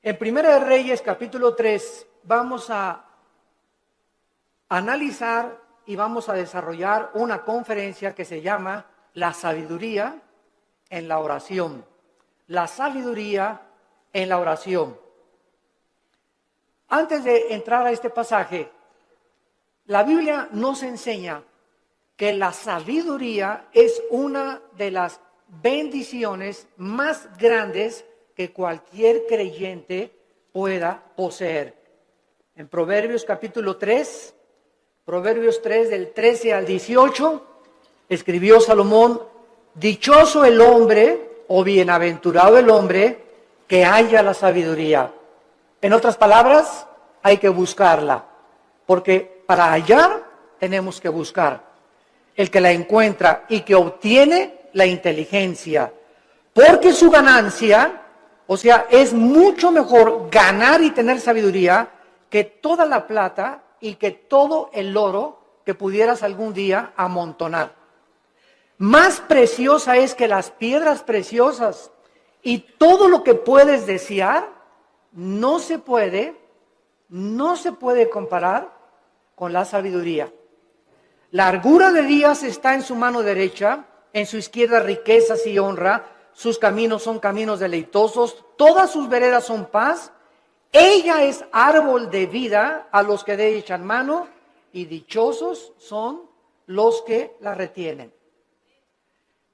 En Primera de Reyes, capítulo 3, vamos a analizar y vamos a desarrollar una conferencia que se llama La sabiduría en la oración. La sabiduría en la oración. Antes de entrar a este pasaje, la Biblia nos enseña que la sabiduría es una de las bendiciones más grandes que cualquier creyente pueda poseer. En Proverbios capítulo 3, Proverbios 3 del 13 al 18, escribió Salomón: dichoso el hombre o bienaventurado el hombre que haya la sabiduría. En otras palabras, hay que buscarla, porque para hallar tenemos que buscar. El que la encuentra y que obtiene la inteligencia, porque su ganancia, o sea, es mucho mejor ganar y tener sabiduría que toda la plata y que todo el oro que pudieras algún día amontonar. Más preciosa es que las piedras preciosas, y todo lo que puedes desear no se puede comparar con la sabiduría. Largura de días está en su mano derecha, en su izquierda riquezas y honra. Sus caminos son caminos deleitosos, todas sus veredas son paz. Ella es árbol de vida a los que de ella echan mano, y dichosos son los que la retienen.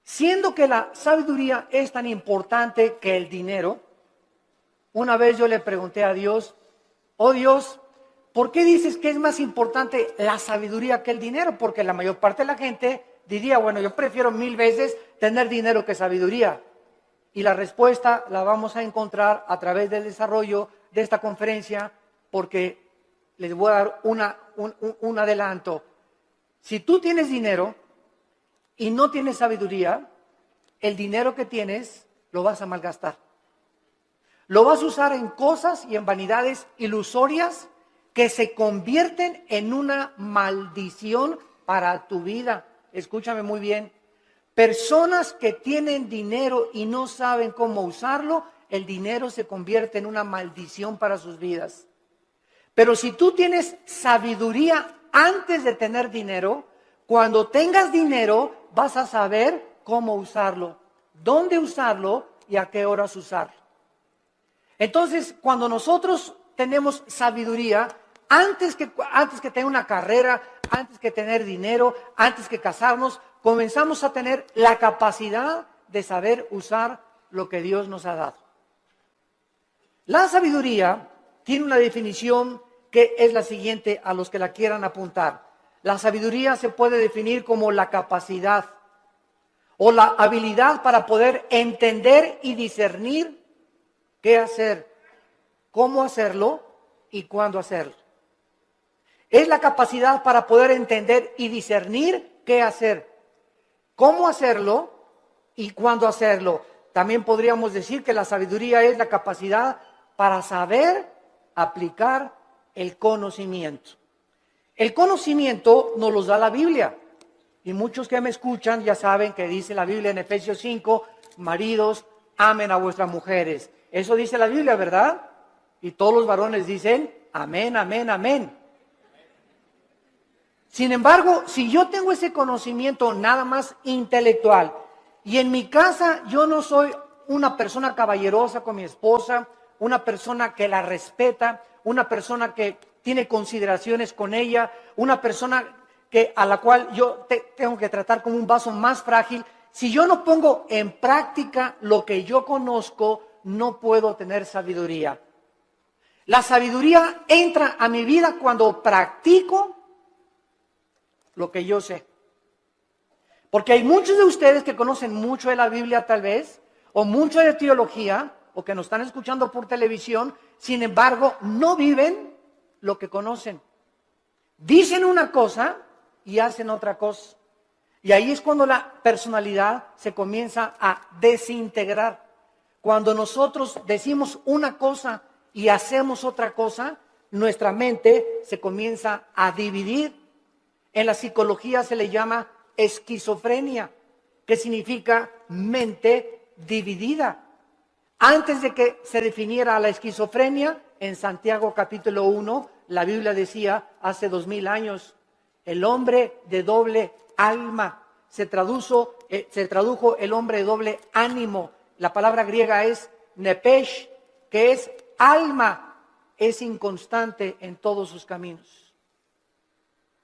Siendo que la sabiduría es tan importante que el dinero, una vez yo le pregunté a Dios: oh Dios, ¿por qué dices que es más importante la sabiduría que el dinero? Porque la mayor parte de la gente diría: bueno, yo prefiero 1000 veces tener dinero que sabiduría. Y la respuesta la vamos a encontrar a través del desarrollo de esta conferencia, porque les voy a dar un adelanto. Si tú tienes dinero y no tienes sabiduría, el dinero que tienes lo vas a malgastar. Lo vas a usar en cosas y en vanidades ilusorias que se convierten en una maldición para tu vida. Escúchame muy bien. Personas que tienen dinero y no saben cómo usarlo, el dinero se convierte en una maldición para sus vidas. Pero si tú tienes sabiduría antes de tener dinero, cuando tengas dinero vas a saber cómo usarlo, dónde usarlo y a qué horas usarlo. Entonces, cuando nosotros tenemos sabiduría, antes que tener una carrera, antes que tener dinero, antes que casarnos, comenzamos a tener la capacidad de saber usar lo que Dios nos ha dado. La sabiduría tiene una definición que es la siguiente a los que la quieran apuntar. La sabiduría se puede definir como la capacidad o la habilidad para poder entender y discernir qué hacer, cómo hacerlo y cuándo hacerlo. Es la capacidad para poder entender y discernir qué hacer, cómo hacerlo y cuándo hacerlo. También podríamos decir que la sabiduría es la capacidad para saber aplicar el conocimiento. El conocimiento nos lo da la Biblia. Y muchos que me escuchan ya saben que dice la Biblia en Efesios 5, maridos, amen a vuestras mujeres. Eso dice la Biblia, ¿verdad? Y todos los varones dicen, amén, amén, amén. Sin embargo, si yo tengo ese conocimiento nada más intelectual, y en mi casa yo no soy una persona caballerosa con mi esposa, una persona que la respeta, una persona que tiene consideraciones con ella, una persona a la cual yo tengo que tratar como un vaso más frágil, si yo no pongo en práctica lo que yo conozco, no puedo tener sabiduría. La sabiduría entra a mi vida cuando practico lo que yo sé. Porque hay muchos de ustedes que conocen mucho de la Biblia tal vez, o mucho de teología, o que nos están escuchando por televisión, sin embargo, no viven lo que conocen. Dicen una cosa y hacen otra cosa. Y ahí es cuando la personalidad se comienza a desintegrar. Cuando nosotros decimos una cosa y hacemos otra cosa, nuestra mente se comienza a dividir. En la psicología se le llama esquizofrenia, que significa mente dividida. Antes de que se definiera la esquizofrenia, en Santiago capítulo 1, la Biblia decía, hace 2000 años, el hombre de doble alma. Se tradujo el hombre de doble ánimo. La palabra griega es nepesh, que es alma, es inconstante en todos sus caminos.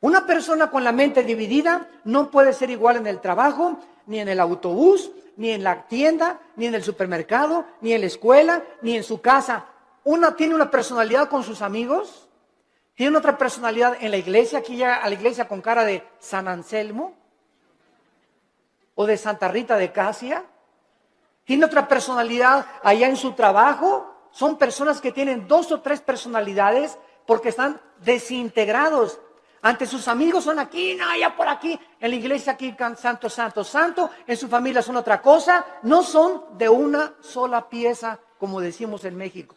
Una persona con la mente dividida no puede ser igual en el trabajo, ni en el autobús, ni en la tienda, ni en el supermercado, ni en la escuela, ni en su casa. Una tiene una personalidad con sus amigos, tiene otra personalidad en la iglesia, aquí llega a la iglesia con cara de San Anselmo o de Santa Rita de Casia. Tiene otra personalidad allá en su trabajo. Son personas que tienen 2 o 3 personalidades porque están desintegrados. Ante sus amigos son aquí, no, allá por aquí. En la iglesia aquí, santo, santo, santo. En su familia son otra cosa. No son de una sola pieza, como decimos en México.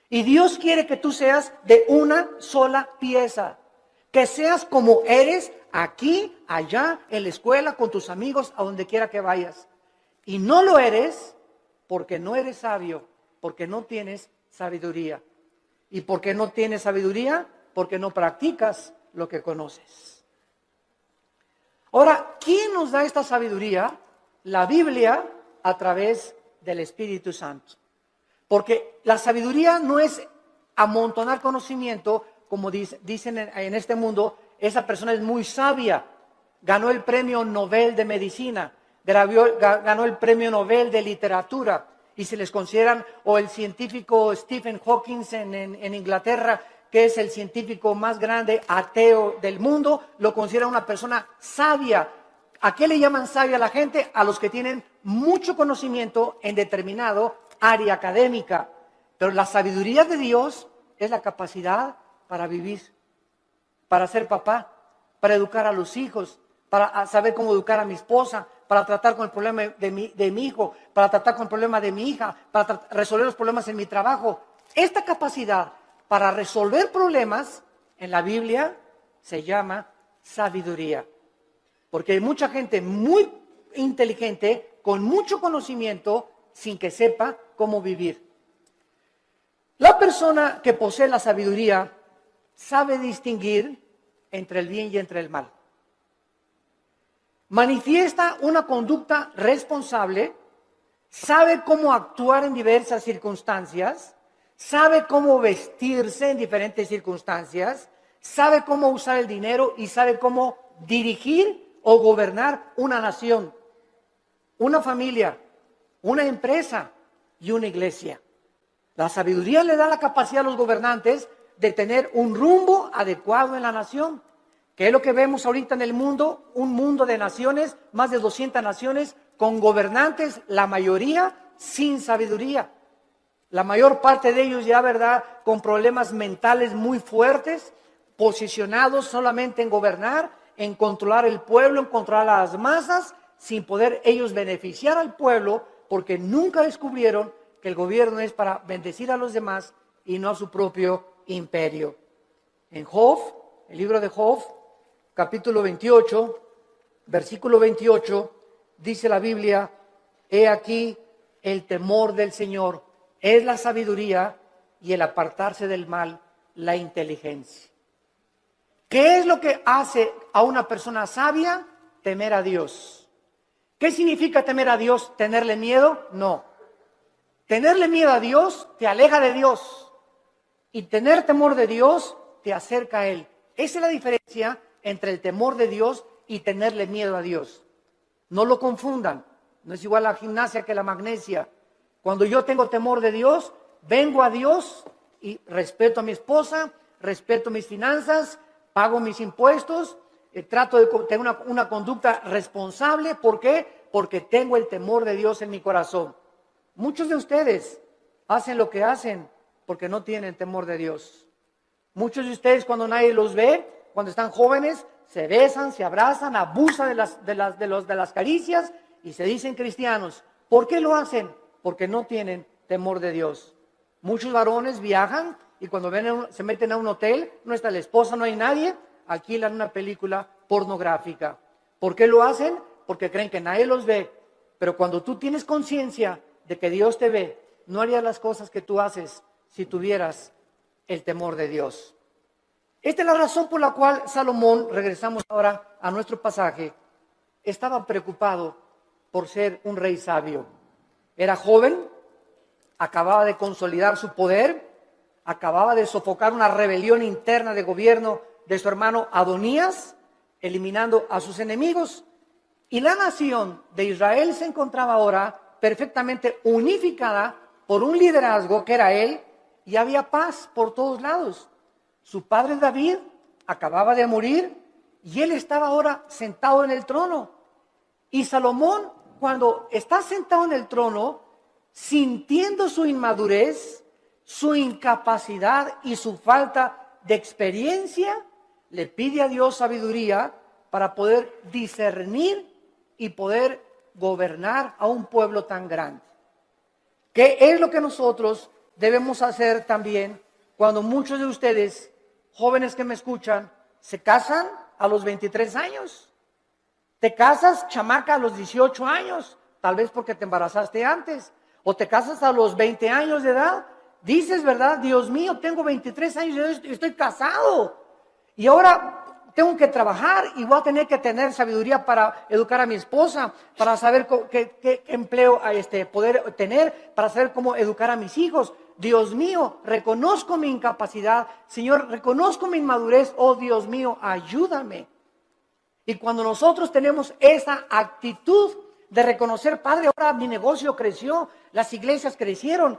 Y Dios quiere que tú seas de una sola pieza. Que seas como eres aquí, allá, en la escuela, con tus amigos, a donde quiera que vayas. Y no lo eres porque no eres sabio, porque no tienes sabiduría. ¿Y por qué no tienes sabiduría? Porque no practicas lo que conoces. Ahora, ¿quién nos da esta sabiduría? La Biblia a través del Espíritu Santo. Porque la sabiduría no es amontonar conocimiento, como dicen en este mundo, esa persona es muy sabia, ganó el premio Nobel de Medicina, ganó el premio Nobel de Literatura, y se les consideran, o el científico Stephen Hawking en Inglaterra, que es el científico más grande ateo del mundo, lo considera una persona sabia. ¿A qué le llaman sabia a la gente? A los que tienen mucho conocimiento en determinado área académica. Pero la sabiduría de Dios es la capacidad para vivir, para ser papá, para educar a los hijos, para saber cómo educar a mi esposa, para tratar con el problema de mi hijo, para tratar con el problema de mi hija, para resolver los problemas en mi trabajo. Esta capacidad para resolver problemas en la Biblia se llama sabiduría. Porque hay mucha gente muy inteligente, con mucho conocimiento, sin que sepa cómo vivir. La persona que posee la sabiduría sabe distinguir entre el bien y entre el mal. Manifiesta una conducta responsable, sabe cómo actuar en diversas circunstancias, sabe cómo vestirse en diferentes circunstancias, sabe cómo usar el dinero y sabe cómo dirigir o gobernar una nación, una familia, una empresa y una iglesia. La sabiduría le da la capacidad a los gobernantes de tener un rumbo adecuado en la nación. ¿Qué es lo que vemos ahorita en el mundo? Un mundo de naciones, más de 200 naciones, con gobernantes, la mayoría sin sabiduría. La mayor parte de ellos ya, ¿verdad?, con problemas mentales muy fuertes, posicionados solamente en gobernar, en controlar el pueblo, en controlar a las masas, sin poder ellos beneficiar al pueblo, porque nunca descubrieron que el gobierno es para bendecir a los demás y no a su propio imperio. En Job, el libro de Job, capítulo 28, versículo 28, dice la Biblia: he aquí el temor del Señor es la sabiduría y el apartarse del mal, la inteligencia. ¿Qué es lo que hace a una persona sabia? Temer a Dios. ¿Qué significa temer a Dios? ¿Tenerle miedo? No. Tenerle miedo a Dios te aleja de Dios. Y tener temor de Dios te acerca a Él. Esa es la diferencia entre el temor de Dios y tenerle miedo a Dios. No lo confundan. No es igual la gimnasia que la magnesia. Cuando yo tengo temor de Dios, vengo a Dios y respeto a mi esposa, respeto mis finanzas, pago mis impuestos, trato de tener una conducta responsable. ¿Por qué? Porque tengo el temor de Dios en mi corazón. Muchos de ustedes hacen lo que hacen porque no tienen temor de Dios. Muchos de ustedes, cuando nadie los ve, cuando están jóvenes, se besan, se abrazan, abusan de las caricias y se dicen cristianos. ¿Por qué lo hacen? Porque no tienen temor de Dios. Muchos varones viajan y cuando se meten a un hotel, no está la esposa, no hay nadie, alquilan una película pornográfica. ¿Por qué lo hacen? Porque creen que nadie los ve. Pero cuando tú tienes conciencia de que Dios te ve no harías las cosas que tú haces si tuvieras el temor de Dios. Esta es la razón por la cual Salomón, regresamos ahora a nuestro pasaje, estaba preocupado por ser un rey sabio. Era joven, acababa de consolidar su poder, acababa de sofocar una rebelión interna de gobierno de su hermano Adonías, eliminando a sus enemigos. Y la nación de Israel se encontraba ahora perfectamente unificada por un liderazgo que era él, y había paz por todos lados. Su padre David acababa de morir y él estaba ahora sentado en el trono. Y Salomón, cuando está sentado en el trono, sintiendo su inmadurez, su incapacidad y su falta de experiencia, le pide a Dios sabiduría para poder discernir y poder gobernar a un pueblo tan grande. ¿Qué es lo que nosotros debemos hacer también cuando muchos de ustedes, jóvenes que me escuchan, se casan a los 23 años? Te casas, chamaca, a los 18 años, tal vez porque te embarazaste antes, o te casas a los 20 años de edad. Dices, ¿verdad? Dios mío, tengo 23 años y estoy casado. Y ahora tengo que trabajar y voy a tener que tener sabiduría para educar a mi esposa, para saber qué empleo poder tener, para saber cómo educar a mis hijos. Dios mío, reconozco mi incapacidad. Señor, reconozco mi inmadurez. Oh, Dios mío, ayúdame. Y cuando nosotros tenemos esa actitud de reconocer, Padre, ahora mi negocio creció, las iglesias crecieron,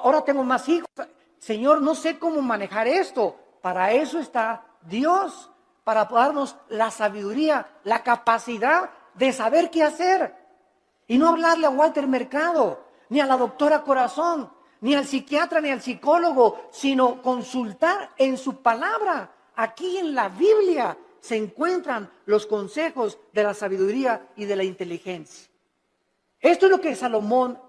ahora tengo más hijos. Señor, no sé cómo manejar esto. Para eso está Dios, para darnos la sabiduría, la capacidad de saber qué hacer. Y no hablarle a Walter Mercado, ni a la doctora Corazón, ni al psiquiatra, ni al psicólogo, sino consultar en su palabra. Aquí en la Biblia se encuentran los consejos de la sabiduría y de la inteligencia. Esto es lo que Salomón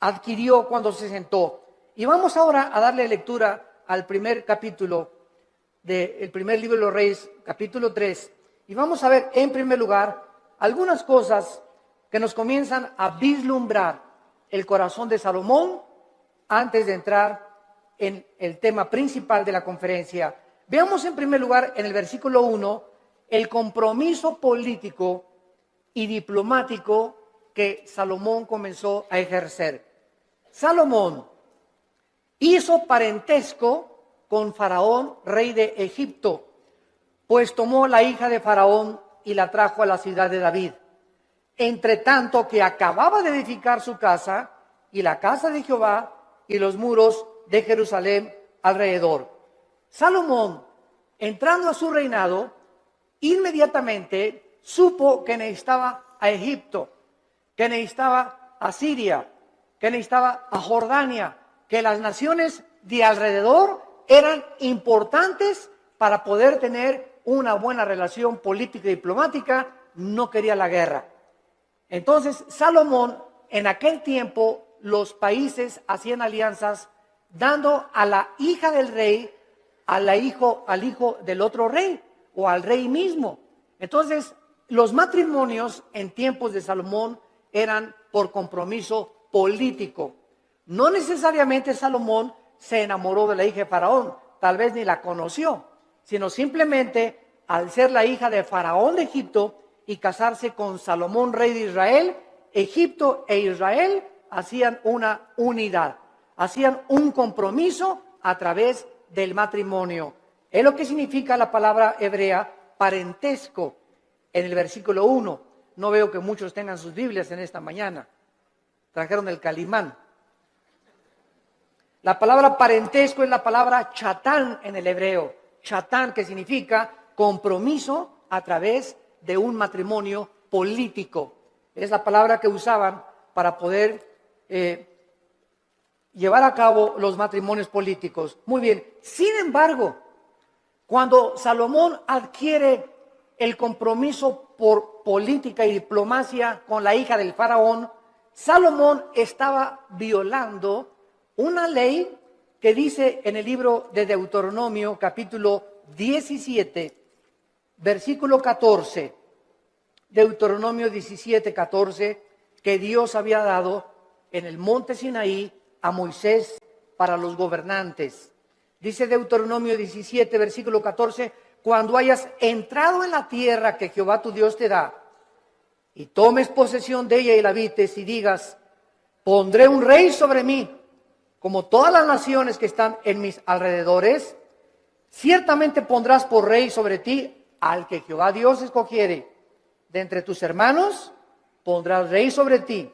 adquirió cuando se sentó. Y vamos ahora a darle lectura al primer capítulo del primer libro de los Reyes, capítulo 3. Y vamos a ver en primer lugar algunas cosas que nos comienzan a vislumbrar el corazón de Salomón antes de entrar en el tema principal de la conferencia. Veamos en primer lugar en el versículo 1 el compromiso político y diplomático que Salomón comenzó a ejercer. Salomón hizo parentesco con Faraón, rey de Egipto, pues tomó la hija de Faraón y la trajo a la ciudad de David. Entre tanto que acababa de edificar su casa y la casa de Jehová y los muros de Jerusalén alrededor. Salomón, entrando a su reinado, inmediatamente supo que necesitaba a Egipto, que necesitaba a Siria, que necesitaba a Jordania, que las naciones de alrededor eran importantes para poder tener una buena relación política y diplomática. No quería la guerra. Entonces, Salomón, en aquel tiempo, los países hacían alianzas dando a la hija del rey al hijo del otro rey o al rey mismo. Entonces, los matrimonios en tiempos de Salomón eran por compromiso político. No necesariamente Salomón se enamoró de la hija de Faraón, tal vez ni la conoció, sino simplemente al ser la hija de Faraón de Egipto y casarse con Salomón, rey de Israel, Egipto e Israel hacían una unidad, hacían un compromiso a través del matrimonio. Es lo que significa la palabra hebrea parentesco en el versículo 1. No veo que muchos tengan sus Biblias en esta mañana. Trajeron el Calimán. La palabra parentesco es la palabra chatán en el hebreo. Chatán, que significa compromiso a través de un matrimonio político. Es la palabra que usaban para poder llevar a cabo los matrimonios políticos. Muy bien. Sin embargo, cuando Salomón adquiere el compromiso por política y diplomacia con la hija del faraón, Salomón estaba violando una ley que dice en el libro de Deuteronomio, capítulo 17, versículo 14, Deuteronomio 17, 14, que Dios había dado en el monte Sinaí a Moisés para los gobernantes. Dice Deuteronomio 17, versículo 14, cuando hayas entrado en la tierra que Jehová tu Dios te da, y tomes posesión de ella y la habites, y digas, pondré un rey sobre mí, como todas las naciones que están en mis alrededores, ciertamente pondrás por rey sobre ti al que Jehová Dios escogiere. De entre tus hermanos pondrás rey sobre ti.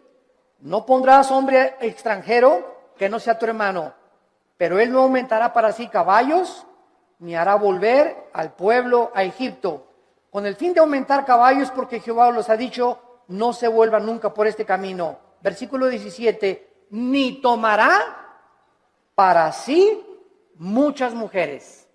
No pondrás hombre extranjero que no sea tu hermano, pero él no aumentará para sí caballos, ni hará volver al pueblo a Egipto, con el fin de aumentar caballos, porque Jehová los ha dicho, no se vuelvan nunca por este camino. Versículo 17, ni tomará para sí muchas mujeres.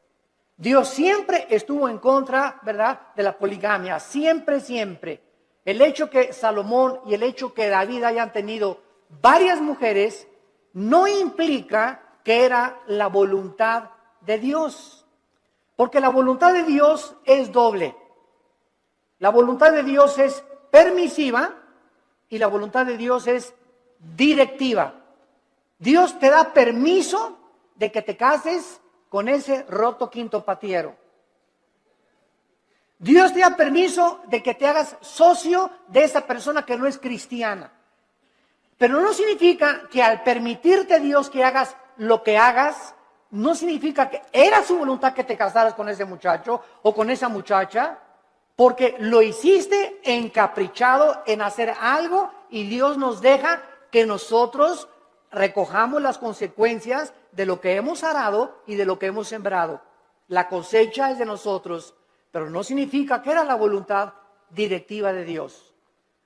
Dios siempre estuvo en contra, ¿verdad?, de la poligamia, siempre, siempre. El hecho que Salomón y el hecho que David hayan tenido varias mujeres no implica que era la voluntad de Dios, porque la voluntad de Dios es doble. La voluntad de Dios es permisiva y la voluntad de Dios es directiva. Dios te da permiso de que te cases con ese roto quinto patiero. Dios te da permiso de que te hagas socio de esa persona que no es cristiana. Pero no significa que al permitirte Dios que hagas lo que hagas, no significa que era su voluntad que te casaras con ese muchacho o con esa muchacha, porque lo hiciste encaprichado en hacer algo y Dios nos deja que nosotros recojamos las consecuencias de lo que hemos arado y de lo que hemos sembrado. La cosecha es de nosotros, pero no significa que era la voluntad directiva de Dios.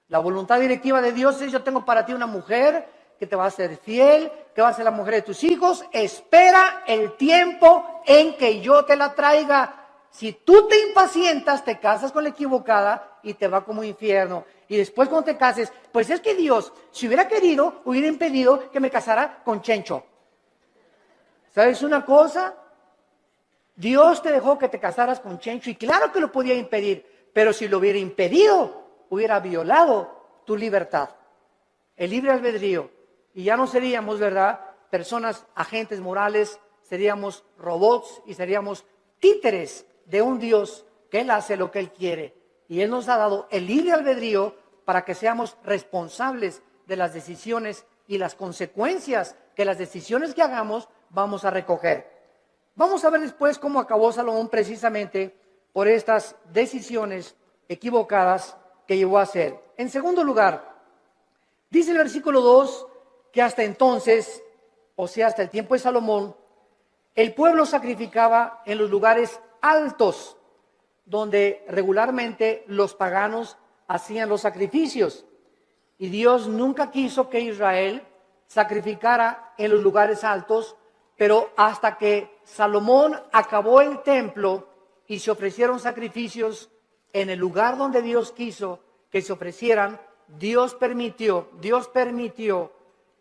La voluntad directiva de Dios es: yo tengo para ti una mujer que te va a ser fiel, que va a ser la mujer de tus hijos. Espera el tiempo en que yo te la traiga. Si tú te impacientas, te casas con la equivocada y te va como infierno. Y después cuando te cases, pues es que Dios, si hubiera querido, hubiera impedido que me casara con Chencho. ¿Sabes una cosa? Dios te dejó que te casaras con Chencho y claro que lo podía impedir, pero si lo hubiera impedido, hubiera violado tu libertad, el libre albedrío. Y ya no seríamos, ¿verdad?, personas, agentes morales, seríamos robots y seríamos títeres de un Dios que Él hace lo que Él quiere. Y Él nos ha dado el libre albedrío para que seamos responsables de las decisiones y las consecuencias que las decisiones que hagamos vamos a recoger. Vamos a ver después cómo acabó Salomón precisamente por estas decisiones equivocadas que llevó a hacer. En segundo lugar, dice el versículo 2 que hasta entonces, o sea, hasta el tiempo de Salomón, el pueblo sacrificaba en los lugares altos, donde regularmente los paganos hacían los sacrificios. Y Dios nunca quiso que Israel sacrificara en los lugares altos, pero hasta que Salomón acabó el templo y se ofrecieron sacrificios en el lugar donde Dios quiso que se ofrecieran, Dios permitió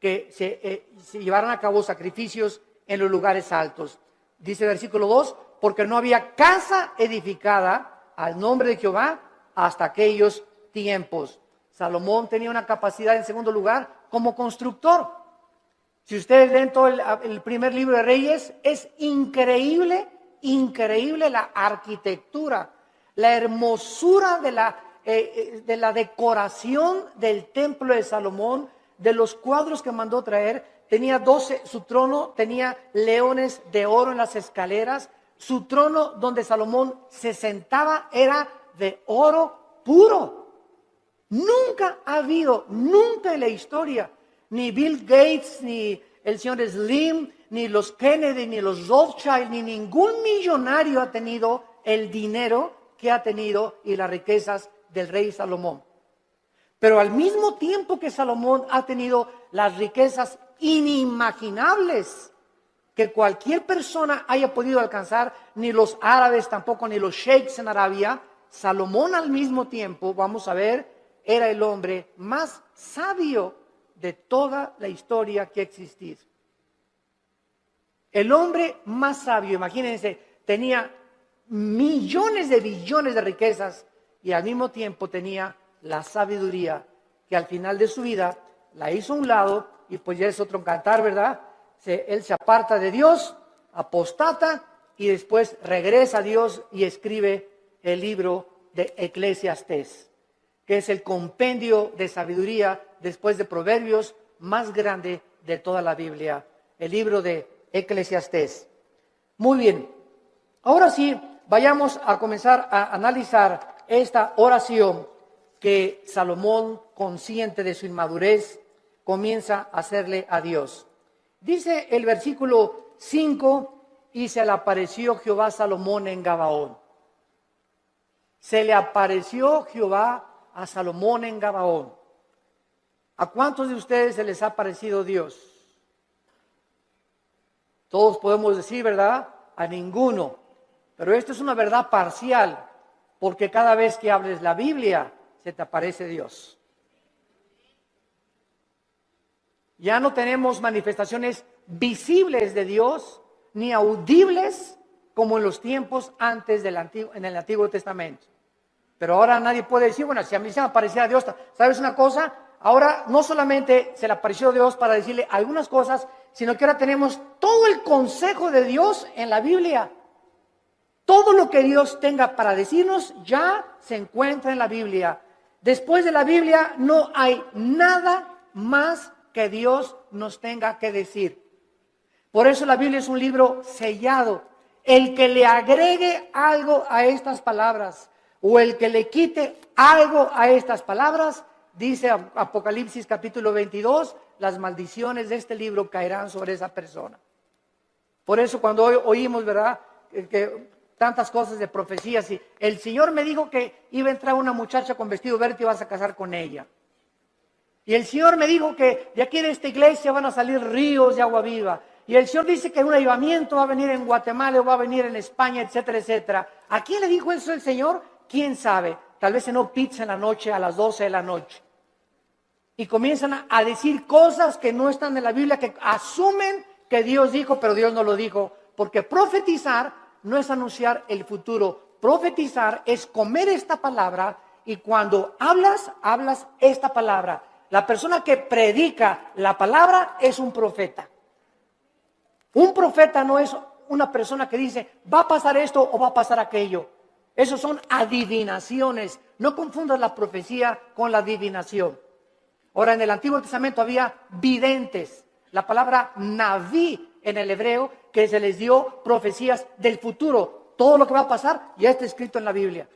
que se llevaran a cabo sacrificios en los lugares altos. Dice el versículo 2, porque no había casa edificada al nombre de Jehová hasta aquellos tiempos. Salomón tenía una capacidad, en segundo lugar, como constructor. Si ustedes leen todo el primer libro de Reyes, es increíble la arquitectura, la hermosura de la decoración del templo de Salomón, de los cuadros que mandó traer. Tenía 12, su trono tenía leones de oro en las escaleras. Su trono donde Salomón se sentaba era de oro puro. Nunca ha habido, nunca en la historia, ni Bill Gates, ni el señor Slim, ni los Kennedy, ni los Rothschild, ni ningún millonario ha tenido el dinero que ha tenido y las riquezas del rey Salomón. Pero al mismo tiempo que Salomón ha tenido las riquezas inimaginables que cualquier persona haya podido alcanzar, ni los árabes tampoco, ni los sheiks en Arabia, Salomón al mismo tiempo, vamos a ver, era el hombre más sabio de toda la historia que ha existido. El hombre más sabio, imagínense, tenía millones de billones de riquezas y al mismo tiempo tenía la sabiduría que al final de su vida la hizo a un lado y pues ya es otro cantar, ¿verdad? Él se aparta de Dios, apostata y después regresa a Dios y escribe el libro de Eclesiastés, que es el compendio de sabiduría después de Proverbios más grande de toda la Biblia, el libro de Eclesiastés. Muy bien, ahora sí, vayamos a comenzar a analizar esta oración que Salomón, consciente de su inmadurez, comienza a hacerle a Dios. Dice el versículo 5, y se le apareció Jehová a Salomón en Gabaón. Se le apareció Jehová a Salomón en Gabaón. ¿A cuántos de ustedes se les ha aparecido Dios? Todos podemos decir, ¿verdad? A ninguno. Pero esto es una verdad parcial, porque cada vez que hables la Biblia, se te aparece Dios. Ya no tenemos manifestaciones visibles de Dios, ni audibles como en los tiempos antes en el Antiguo Testamento. Pero ahora nadie puede decir, bueno, si a mí se me aparecía Dios, ¿sabes una cosa? Ahora no solamente se le apareció Dios para decirle algunas cosas, sino que ahora tenemos todo el consejo de Dios en la Biblia. Todo lo que Dios tenga para decirnos ya se encuentra en la Biblia. Después de la Biblia no hay nada más que Dios nos tenga que decir. Por eso la Biblia es un libro sellado. El que le agregue algo a estas palabras o el que le quite algo a estas palabras, dice Apocalipsis capítulo 22, las maldiciones de este libro caerán sobre esa persona. Por eso cuando oímos, ¿verdad?, que tantas cosas de profecías, y el Señor me dijo que iba a entrar una muchacha con vestido verde y vas a casar con ella. Y el Señor me dijo que de aquí de esta iglesia van a salir ríos de agua viva. Y el Señor dice que un avivamiento va a venir en Guatemala o va a venir en España, etcétera, etcétera. ¿A quién le dijo eso el Señor? ¿Quién sabe? Tal vez cenó pizza en la noche a las 12 de la noche. Y comienzan a decir cosas que no están en la Biblia, que asumen que Dios dijo, pero Dios no lo dijo. Porque profetizar no es anunciar el futuro. Profetizar es comer esta palabra y cuando hablas, hablas esta palabra. La persona que predica la palabra es un profeta. Un profeta no es una persona que dice, va a pasar esto o va a pasar aquello. Esos son adivinaciones. No confundas la profecía con la adivinación. Ahora, en el Antiguo Testamento había videntes. La palabra naví en el hebreo, que se les dio profecías del futuro. Todo lo que va a pasar ya está escrito en la Biblia.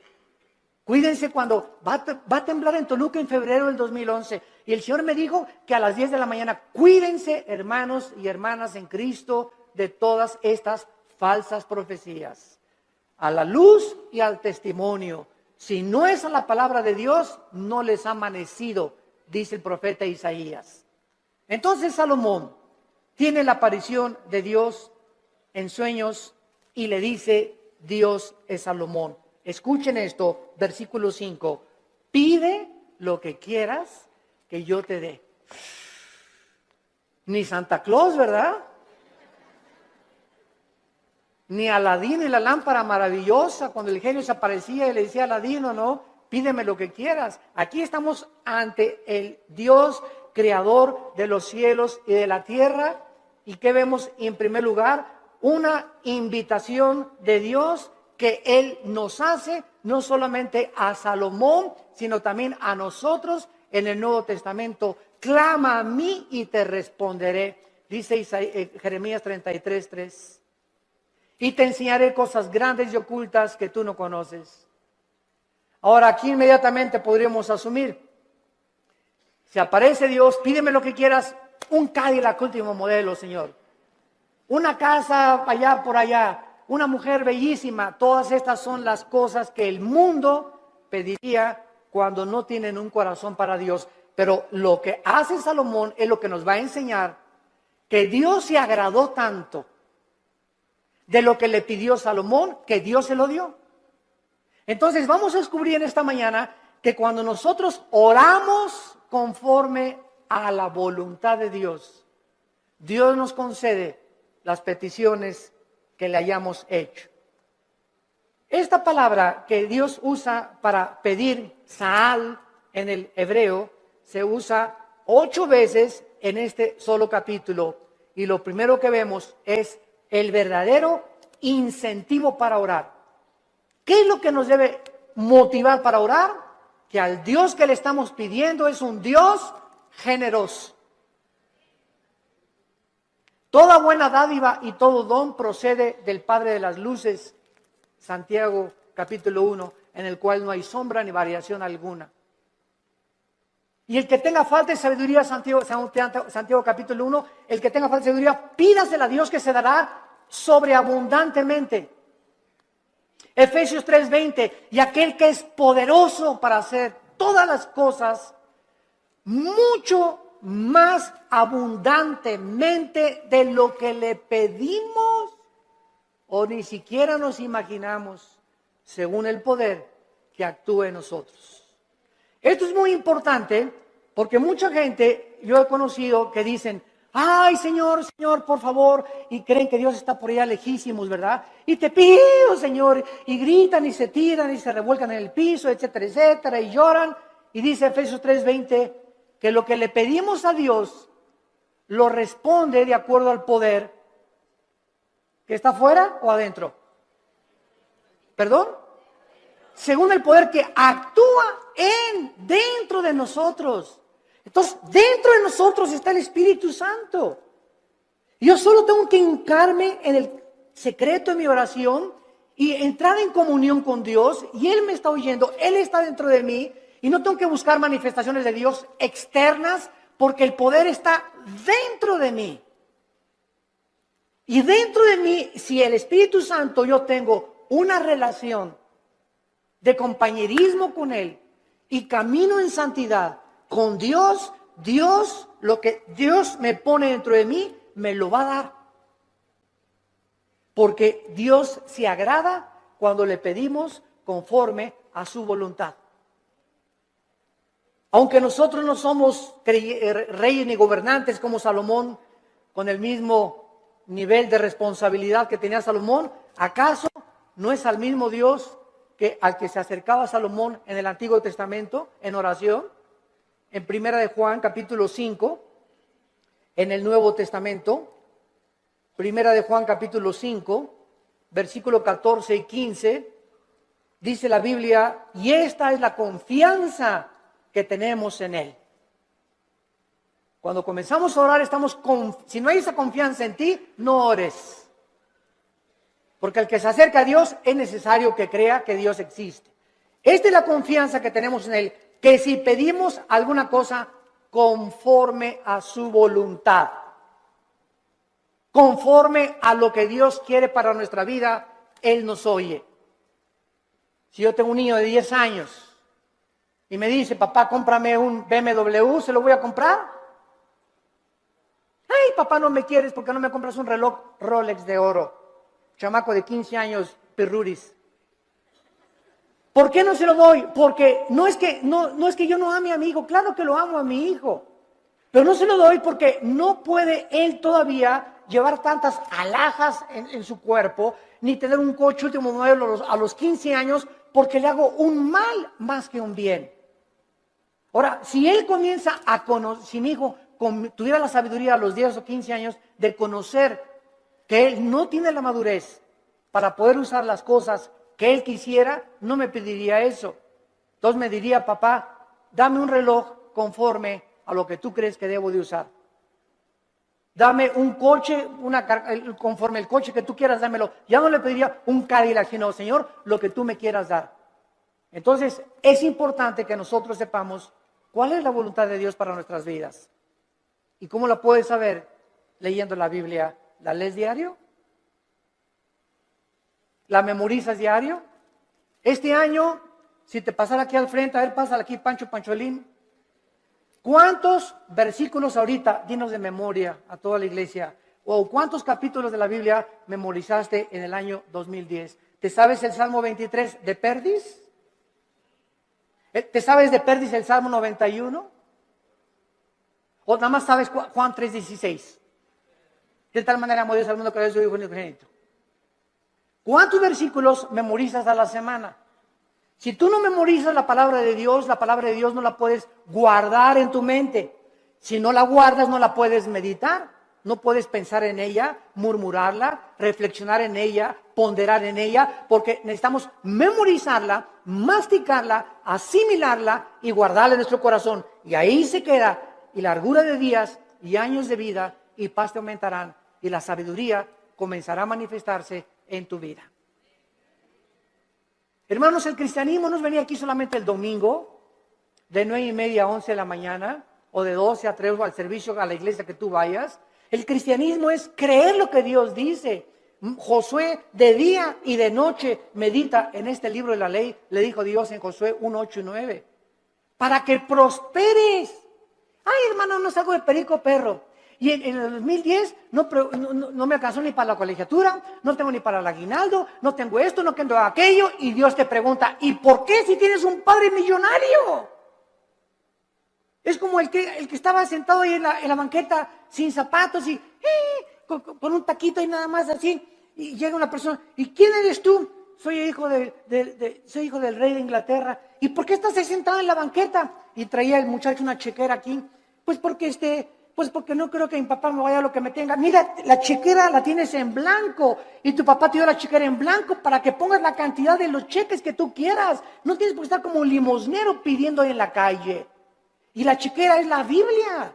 Cuídense cuando va a temblar en Toluca en febrero del 2011. Y el Señor me dijo que a las 10 de la mañana, cuídense, hermanos y hermanas en Cristo, de todas estas falsas profecías. A la luz y al testimonio. Si no es a la palabra de Dios, no les ha amanecido, dice el profeta Isaías. Entonces Salomón tiene la aparición de Dios en sueños y le dice, Dios es Salomón. Escuchen esto, versículo 5. Pide lo que quieras que yo te dé. Ni Santa Claus, ¿verdad? Ni Aladín y la lámpara maravillosa, cuando el genio se aparecía y le decía a Aladín, no, pídeme lo que quieras. Aquí estamos ante el Dios creador de los cielos y de la tierra. ¿Y qué vemos en primer lugar? Una invitación de Dios que Él nos hace, no solamente a Salomón, sino también a nosotros en el Nuevo Testamento. Clama a mí y te responderé, dice Jeremías 33:3. Y te enseñaré cosas grandes y ocultas que tú no conoces. Ahora, aquí inmediatamente podríamos asumir, si aparece Dios, pídeme lo que quieras, un Cadillac último modelo, Señor. Una casa allá por allá, una mujer bellísima. Todas estas son las cosas que el mundo pediría cuando no tienen un corazón para Dios. Pero lo que hace Salomón es lo que nos va a enseñar, que Dios se agradó tanto de lo que le pidió Salomón, que Dios se lo dio. Entonces vamos a descubrir en esta mañana que cuando nosotros oramos conforme a la voluntad de Dios, Dios nos concede las peticiones que le hayamos hecho. Esta palabra que Dios usa para pedir, Saal, en el hebreo, se usa 8 veces en este solo capítulo. Y lo primero que vemos es el verdadero incentivo para orar. ¿Qué es lo que nos debe motivar para orar? Que al Dios que le estamos pidiendo es un Dios generoso. Toda buena dádiva y todo don procede del Padre de las luces, Santiago capítulo 1, en el cual no hay sombra ni variación alguna. Y el que tenga falta de sabiduría, Santiago capítulo 1, el que tenga falta de sabiduría, pídasela a Dios que se dará sobreabundantemente. Efesios 3:20, y aquel que es poderoso para hacer todas las cosas mucho más abundantemente de lo que le pedimos o ni siquiera nos imaginamos, según el poder que actúa en nosotros. Esto es muy importante porque mucha gente, yo he conocido que dicen, ay Señor, Señor, por favor, y creen que Dios está por allá lejísimos, ¿verdad? Y te pido, Señor, y gritan y se tiran y se revuelcan en el piso, etcétera, etcétera, y lloran. Y dice Efesios 3:20 que lo que le pedimos a Dios lo responde de acuerdo al poder que está afuera o adentro. ¿Perdón? Según el poder que actúa dentro de nosotros. Entonces, dentro de nosotros está el Espíritu Santo. Yo solo tengo que hincarme en el secreto de mi oración y entrar en comunión con Dios, y Él me está oyendo, Él está dentro de mí, y no tengo que buscar manifestaciones de Dios externas, porque el poder está dentro de mí. Y dentro de mí, si el Espíritu Santo, yo tengo una relación de compañerismo con Él y camino en santidad con Dios, lo que Dios me pone dentro de mí, me lo va a dar. Porque Dios se agrada cuando le pedimos conforme a su voluntad. Aunque nosotros no somos reyes ni gobernantes como Salomón, con el mismo nivel de responsabilidad que tenía Salomón, ¿acaso no es al mismo Dios al que se acercaba Salomón en el Antiguo Testamento en oración? En Primera de Juan capítulo 5, en el Nuevo Testamento, Primera de Juan capítulo 5, versículo 14 y 15, dice la Biblia, y esta es la confianza que tenemos en Él. Cuando comenzamos a orar, si no hay esa confianza en ti, no ores. Porque el que se acerca a Dios es necesario que crea que Dios existe. Esta es la confianza que tenemos en Él, que si pedimos alguna cosa conforme a su voluntad, conforme a lo que Dios quiere para nuestra vida, Él nos oye. Si yo tengo un niño de 10 años y me dice, papá, cómprame un BMW, ¿se lo voy a comprar? Ay, papá, no me quieres porque no me compras un reloj Rolex de oro. Chamaco de 15 años, pirruris. ¿Por qué no se lo doy? Porque no es que yo no ame a mi hijo, claro que lo amo a mi hijo. Pero no se lo doy porque no puede él todavía llevar tantas alhajas en su cuerpo, ni tener un coche último modelo a los 15 años, porque le hago un mal más que un bien. Ahora, si él comienza a conocer, si mi hijo tuviera la sabiduría a los 10 o 15 años de conocer que él no tiene la madurez para poder usar las cosas que él quisiera, no me pediría eso. Entonces me diría, papá, dame un reloj conforme a lo que tú crees que debo de usar. Dame un coche, conforme el coche que tú quieras, dámelo. Ya no le pediría un Cadillac, sino, Señor, lo que tú me quieras dar. Entonces, es importante que nosotros sepamos cuál es la voluntad de Dios para nuestras vidas. ¿Y cómo la puedes saber? Leyendo la Biblia. ¿La lees diario? ¿La memorizas diario? Este año, si te pasara aquí al frente, a ver, pásala aquí, Pancholín. ¿Cuántos versículos ahorita, dinos de memoria a toda la iglesia, o cuántos capítulos de la Biblia memorizaste en el año 2010? ¿Te sabes el Salmo 23 de Perdis? ¿Te sabes de Perdis el Salmo 91? ¿O nada más sabes Juan 3:16? De tal manera amó Dios al mundo que dio su Hijo unigénito. ¿Cuántos versículos memorizas a la semana? Si tú no memorizas la palabra de Dios no la puedes guardar en tu mente. Si no la guardas, no la puedes meditar. No puedes pensar en ella, murmurarla, reflexionar en ella, ponderar en ella, porque necesitamos memorizarla, masticarla, asimilarla y guardarla en nuestro corazón. Y ahí se queda, y largura de días y años de vida y paz te aumentarán, y la sabiduría comenzará a manifestarse en tu vida. Hermanos, el cristianismo no es venir aquí solamente el domingo, de 9:30 a 11 de la mañana, o de 12 a 3 o al servicio a la iglesia que tú vayas. El cristianismo es creer lo que Dios dice. Josué de día y de noche medita en este libro de la ley, le dijo Dios en Josué 1:8 y 9, para que prosperes. Ay, hermano, no salgo de perico perro. Y en el 2010 no me alcanzó ni para la colegiatura, no tengo ni para el aguinaldo, no tengo esto, no tengo aquello. Y Dios te pregunta, ¿y por qué si tienes un padre millonario? Es como el que estaba sentado ahí en la banqueta sin zapatos y con un taquito y nada más así. Y llega una persona, ¿y quién eres tú? Soy hijo del rey de Inglaterra. ¿Y por qué estás ahí sentado en la banqueta? Y traía el muchacho una chequera aquí. Pues porque no creo que mi papá me vaya a lo que me tenga. Mira, la chequera la tienes en blanco y tu papá te dio la chequera en blanco para que pongas la cantidad de los cheques que tú quieras. No tienes por qué estar como un limosnero pidiendo en la calle. Y la chequera es la Biblia.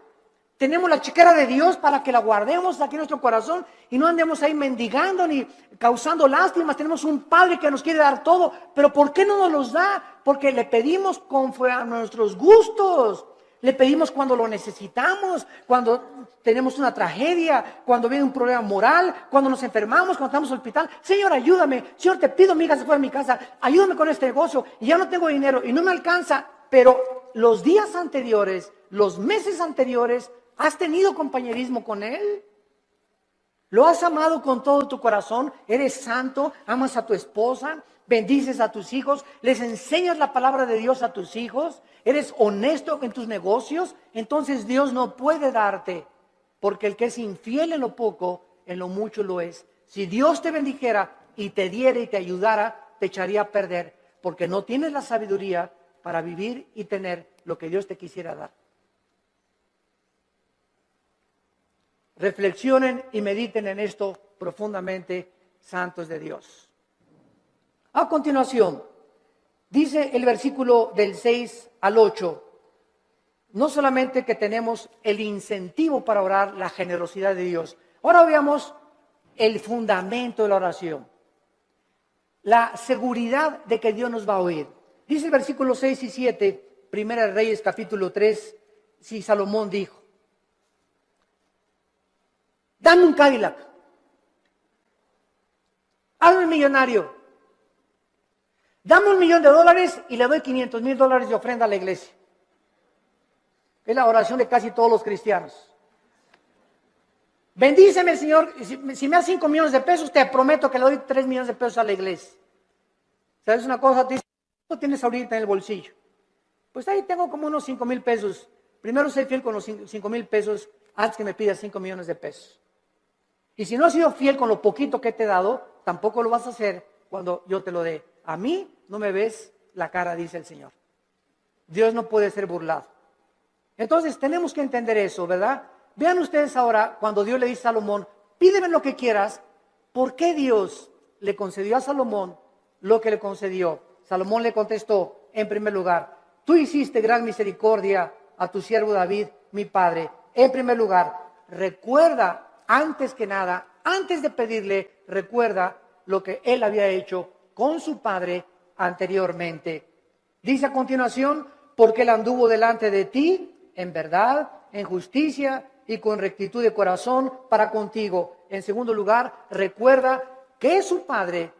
Tenemos la chequera de Dios para que la guardemos aquí en nuestro corazón y no andemos ahí mendigando ni causando lástimas. Tenemos un Padre que nos quiere dar todo, pero ¿por qué no nos los da? Porque le pedimos conforme a nuestros gustos. Le pedimos cuando lo necesitamos, cuando tenemos una tragedia, cuando viene un problema moral, cuando nos enfermamos, cuando estamos en el hospital. Señor, ayúdame. Señor, te pido, mi hija se fue a mi casa. Ayúdame con este negocio. Y ya no tengo dinero y no me alcanza. Pero los días anteriores, los meses anteriores, ¿has tenido compañerismo con Él? ¿Lo has amado con todo tu corazón? ¿Eres santo? ¿Amas a tu esposa? ¿Bendices a tus hijos? ¿Les enseñas la palabra de Dios a tus hijos? ¿Eres honesto en tus negocios? Entonces Dios no puede darte, porque el que es infiel en lo poco, en lo mucho lo es. Si Dios te bendijera y te diera y te ayudara, te echaría a perder, porque no tienes la sabiduría para vivir y tener lo que Dios te quisiera dar. Reflexionen y mediten en esto profundamente, santos de Dios. A continuación, dice el versículo del 6 al 8, no solamente que tenemos el incentivo para orar, la generosidad de Dios. Ahora veamos el fundamento de la oración, la seguridad de que Dios nos va a oír. Dice el versículo 6 y 7, Primera de Reyes capítulo 3, si Salomón dijo, dame un Cadillac, hazme millonario, dame $1,000,000 y le doy $500,000 de ofrenda a la iglesia. Es la oración de casi todos los cristianos. Bendíceme, Señor, si me das 5 millones de pesos, te prometo que le doy 3 millones de pesos a la iglesia. ¿Sabes una cosa? Te dice, ¿cuánto tienes ahorita en el bolsillo? Pues ahí tengo como unos 5,000 pesos. Primero sé fiel con los 5,000 pesos antes que me pidas 5 millones de pesos. Y si no has sido fiel con lo poquito que te he dado, tampoco lo vas a hacer cuando yo te lo dé. A mí no me ves la cara, dice el Señor. Dios no puede ser burlado. Entonces tenemos que entender eso, ¿verdad? Vean ustedes ahora cuando Dios le dice a Salomón, pídeme lo que quieras. ¿Por qué Dios le concedió a Salomón lo que le concedió? Salomón le contestó, en primer lugar, tú hiciste gran misericordia a tu siervo David, mi padre. En primer lugar, recuerda, antes que nada, antes de pedirle, recuerda lo que él había hecho con su padre anteriormente. Dice a continuación, porque él anduvo delante de ti en verdad, en justicia y con rectitud de corazón para contigo. En segundo lugar, recuerda que su padre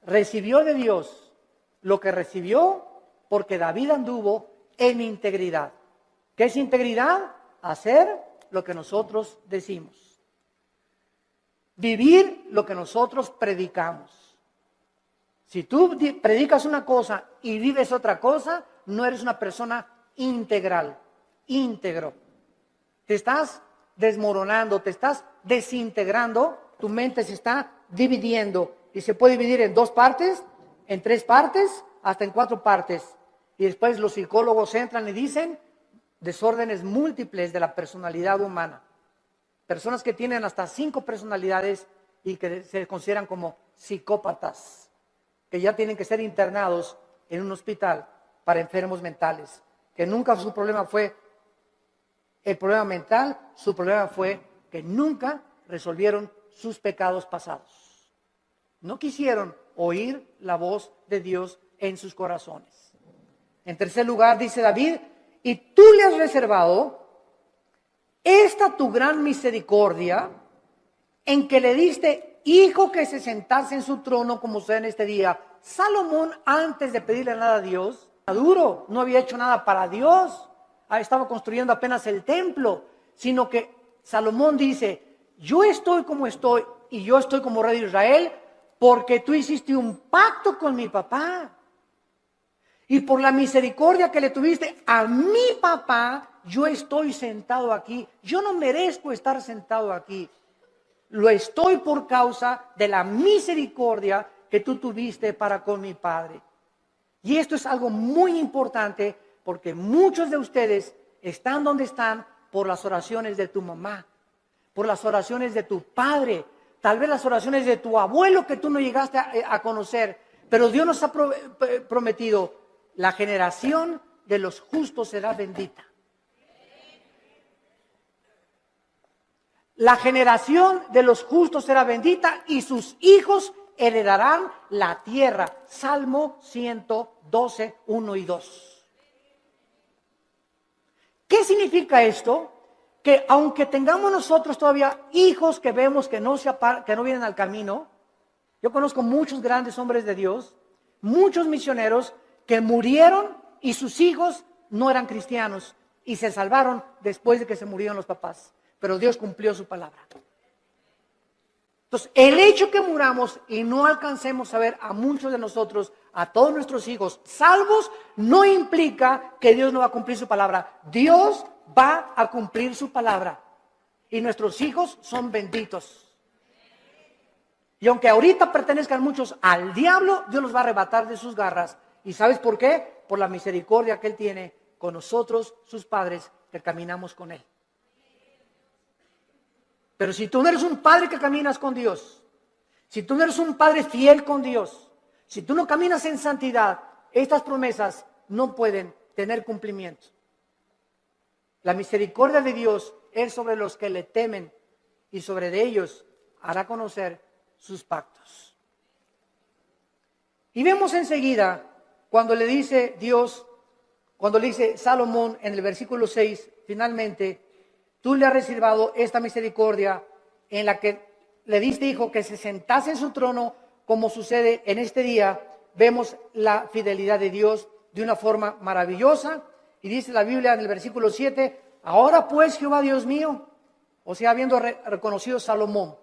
recibió de Dios lo que recibió porque David anduvo en integridad. ¿Qué es integridad? Hacer lo que nosotros decimos. Vivir lo que nosotros predicamos. Si tú predicas una cosa y vives otra cosa, no eres una persona integral, íntegro. Te estás desmoronando, te estás desintegrando, tu mente se está dividiendo y se puede dividir en 2 partes, en 3 partes, hasta en 4 partes. Y después los psicólogos entran y dicen, desórdenes múltiples de la personalidad humana. Personas que tienen hasta 5 personalidades y que se consideran como psicópatas, que ya tienen que ser internados en un hospital para enfermos mentales, que nunca su problema fue el problema mental, su problema fue que nunca resolvieron sus pecados pasados. No quisieron oír la voz de Dios en sus corazones. En tercer lugar, dice David, y tú le has reservado esta tu gran misericordia en que le diste hijo que se sentase en su trono como sea en este día. Salomón, antes de pedirle nada a Dios, maduro, no había hecho nada para Dios, estaba construyendo apenas el templo, sino que Salomón dice, yo estoy como estoy y yo estoy como rey de Israel porque tú hiciste un pacto con mi papá. Y por la misericordia que le tuviste a mi papá, yo estoy sentado aquí. Yo no merezco estar sentado aquí. Lo estoy por causa de la misericordia que tú tuviste para con mi padre. Y esto es algo muy importante porque muchos de ustedes están donde están por las oraciones de tu mamá, por las oraciones de tu padre, tal vez las oraciones de tu abuelo que tú no llegaste a conocer. Pero Dios nos ha prometido, la generación de los justos será bendita. La generación de los justos será bendita y sus hijos heredarán la tierra. Salmo 112, 1 y 2. ¿Qué significa esto? Que aunque tengamos nosotros todavía hijos que vemos que no vienen al camino, yo conozco muchos grandes hombres de Dios, muchos misioneros que murieron y sus hijos no eran cristianos y se salvaron después de que se murieron los papás. Pero Dios cumplió su palabra. Entonces, el hecho que muramos y no alcancemos a ver a muchos de nosotros, a todos nuestros hijos salvos, no implica que Dios no va a cumplir su palabra. Dios va a cumplir su palabra. Y nuestros hijos son benditos. Y aunque ahorita pertenezcan muchos al diablo, Dios los va a arrebatar de sus garras. ¿Y sabes por qué? Por la misericordia que Él tiene con nosotros, sus padres, que caminamos con Él. Pero si tú no eres un padre que caminas con Dios, si tú no eres un padre fiel con Dios, si tú no caminas en santidad, estas promesas no pueden tener cumplimiento. La misericordia de Dios es sobre los que le temen y sobre de ellos hará conocer sus pactos. Y vemos enseguida cuando le dice Dios, cuando le dice Salomón en el versículo 6, finalmente, tú le has reservado esta misericordia en la que le diste hijo que se sentase en su trono, como sucede en este día. Vemos la fidelidad de Dios de una forma maravillosa. Y dice la Biblia en el versículo 7, ahora pues Jehová Dios mío, o sea, habiendo reconocido Salomón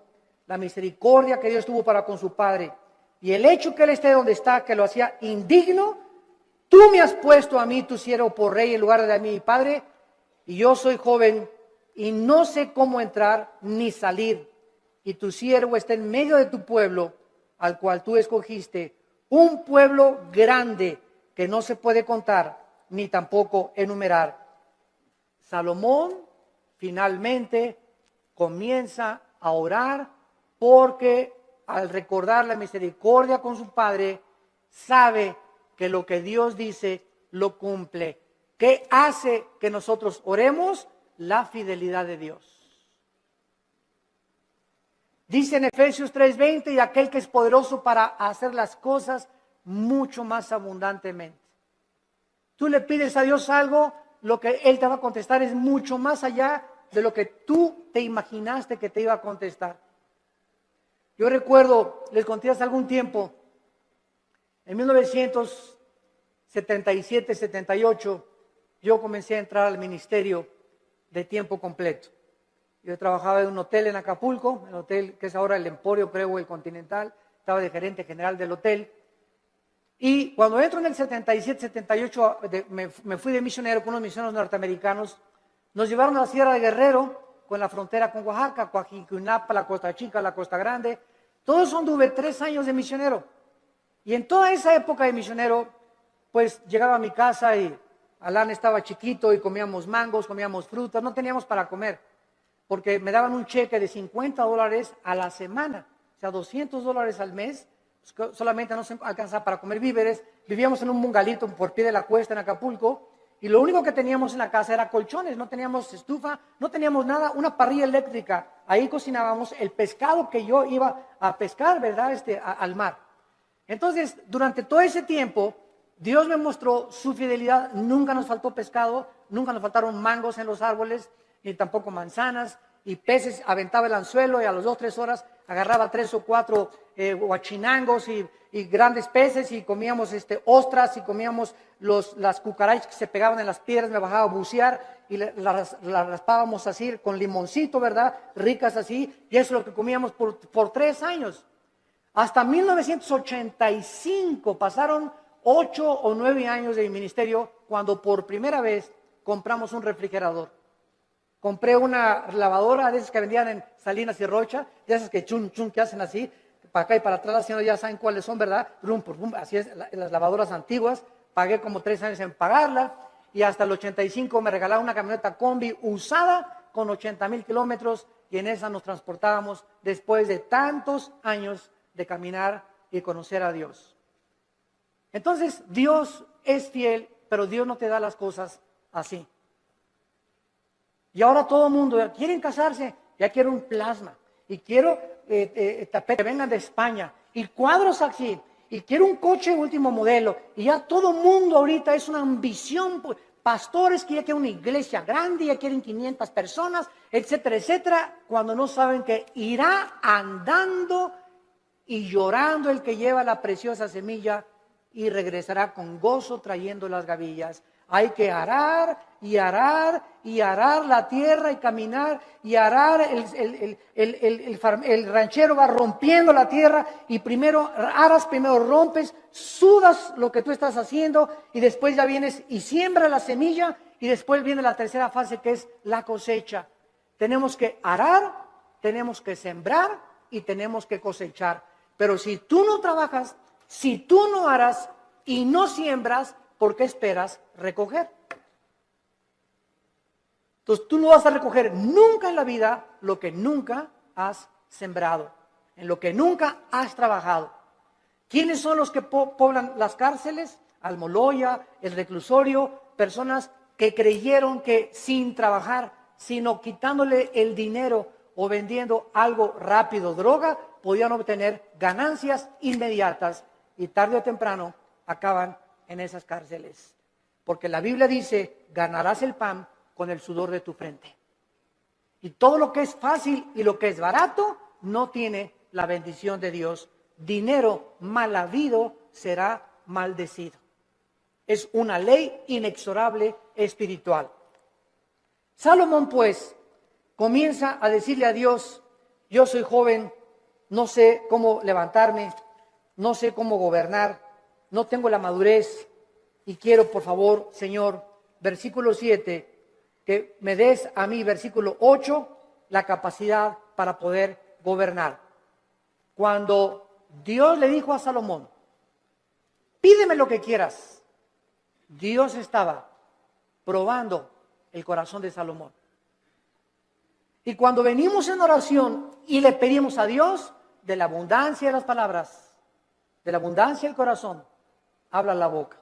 la misericordia que Dios tuvo para con su padre y el hecho que él esté donde está, que lo hacía indigno, tú me has puesto a mí, tu siervo, por rey en lugar de a mí, padre, y yo soy joven y no sé cómo entrar ni salir, y tu siervo está en medio de tu pueblo, al cual tú escogiste, un pueblo grande que no se puede contar ni tampoco enumerar. Salomón finalmente comienza a orar porque al recordar la misericordia con su padre, sabe que lo que Dios dice lo cumple. ¿Qué hace que nosotros oremos? La fidelidad de Dios. Dice en Efesios 3:20, y aquel que es poderoso para hacer las cosas mucho más abundantemente. Tú le pides a Dios algo, lo que Él te va a contestar es mucho más allá de lo que tú te imaginaste que te iba a contestar. Yo recuerdo, les conté hace algún tiempo, en 1977, 78, yo comencé a entrar al ministerio de tiempo completo. Yo trabajaba en un hotel en Acapulco, el hotel que es ahora el Emporio, creo, el Continental, estaba de gerente general del hotel. Y cuando entro en el 77, 78, me fui de misionero con unos misioneros norteamericanos. Nos llevaron a la Sierra de Guerrero, con la frontera con Oaxaca, Coajiquinapa, la Costa Chica, la Costa Grande. Todo eso anduve 3 años de misionero. Y en toda esa época de misionero, pues llegaba a mi casa y Alan estaba chiquito y comíamos mangos, comíamos frutas, no teníamos para comer, porque me daban un cheque de $50 a la semana, o sea, $200 al mes, pues, solamente no se alcanzaba para comer víveres. Vivíamos en un bungalito por pie de la cuesta en Acapulco, y lo único que teníamos en la casa era colchones, no teníamos estufa, no teníamos nada, una parrilla eléctrica. Ahí cocinábamos el pescado que yo iba a pescar, ¿verdad? Al mar. Entonces, durante todo ese tiempo, Dios me mostró su fidelidad. Nunca nos faltó pescado, nunca nos faltaron mangos en los árboles, ni tampoco manzanas, y peces. Aventaba el anzuelo y a las 2-3 horas agarraba 3 o 4 huachinangos y grandes peces, y comíamos ostras, y comíamos las cucarachas que se pegaban en las piedras. Me bajaba a bucear y las raspábamos así con limoncito, ¿verdad? Ricas así, y eso es lo que comíamos por 3 años. Hasta 1985 pasaron 8 o 9 años de mi ministerio cuando por primera vez compramos un refrigerador. Compré una lavadora de esas que vendían en Salinas y Rocha, de esas que chun chun que hacen así, para acá y para atrás, haciendo, ya saben cuáles son, ¿verdad? Rum, rum, así es, las lavadoras antiguas. Pagué como 3 años en pagarla, y hasta el 85 me regalaron una camioneta combi usada con 80,000 kilómetros, y en esa nos transportábamos después de tantos años de caminar y conocer a Dios. Entonces, Dios es fiel, pero Dios no te da las cosas así. Y ahora todo el mundo quiere casarse, ya quiero un plasma, y quiero tapetes que vengan de España, y cuadros así, y quiero un coche último modelo, y ya todo el mundo ahorita es una ambición. Pastores que ya quieren una iglesia grande, ya quieren 500 personas, etcétera, etcétera, cuando no saben que irá andando y llorando el que lleva la preciosa semilla, y regresará con gozo trayendo las gavillas. Hay que arar y arar y arar la tierra y caminar y arar. El ranchero va rompiendo la tierra, y primero aras, primero rompes, sudas lo que tú estás haciendo, y después ya vienes y siembras la semilla, y después viene la tercera fase, que es la cosecha. Tenemos que arar, tenemos que sembrar y tenemos que cosechar. Pero si tú no trabajas, si tú no aras y no siembras, ¿por qué esperas recoger? Entonces tú no vas a recoger nunca en la vida lo que nunca has sembrado, en lo que nunca has trabajado. ¿Quiénes son los que poblan las cárceles? Almoloya, el reclusorio, personas que creyeron que sin trabajar, sino quitándole el dinero o vendiendo algo rápido, droga, podían obtener ganancias inmediatas, y tarde o temprano acaban en esas cárceles. Porque la Biblia dice: ganarás el pan con el sudor de tu frente. Y todo lo que es fácil y lo que es barato no tiene la bendición de Dios. Dinero mal habido será maldecido. Es una ley inexorable espiritual. Salomón, pues, comienza a decirle a Dios: yo soy joven, no sé cómo levantarme, no sé cómo gobernar, no tengo la madurez, y quiero, por favor, Señor, versículo 7, que me des a mí, versículo 8, la capacidad para poder gobernar. Cuando Dios le dijo a Salomón: pídeme lo que quieras, Dios estaba probando el corazón de Salomón. Y cuando venimos en oración y le pedimos a Dios, de la abundancia de las palabras, de la abundancia del corazón, habla la boca.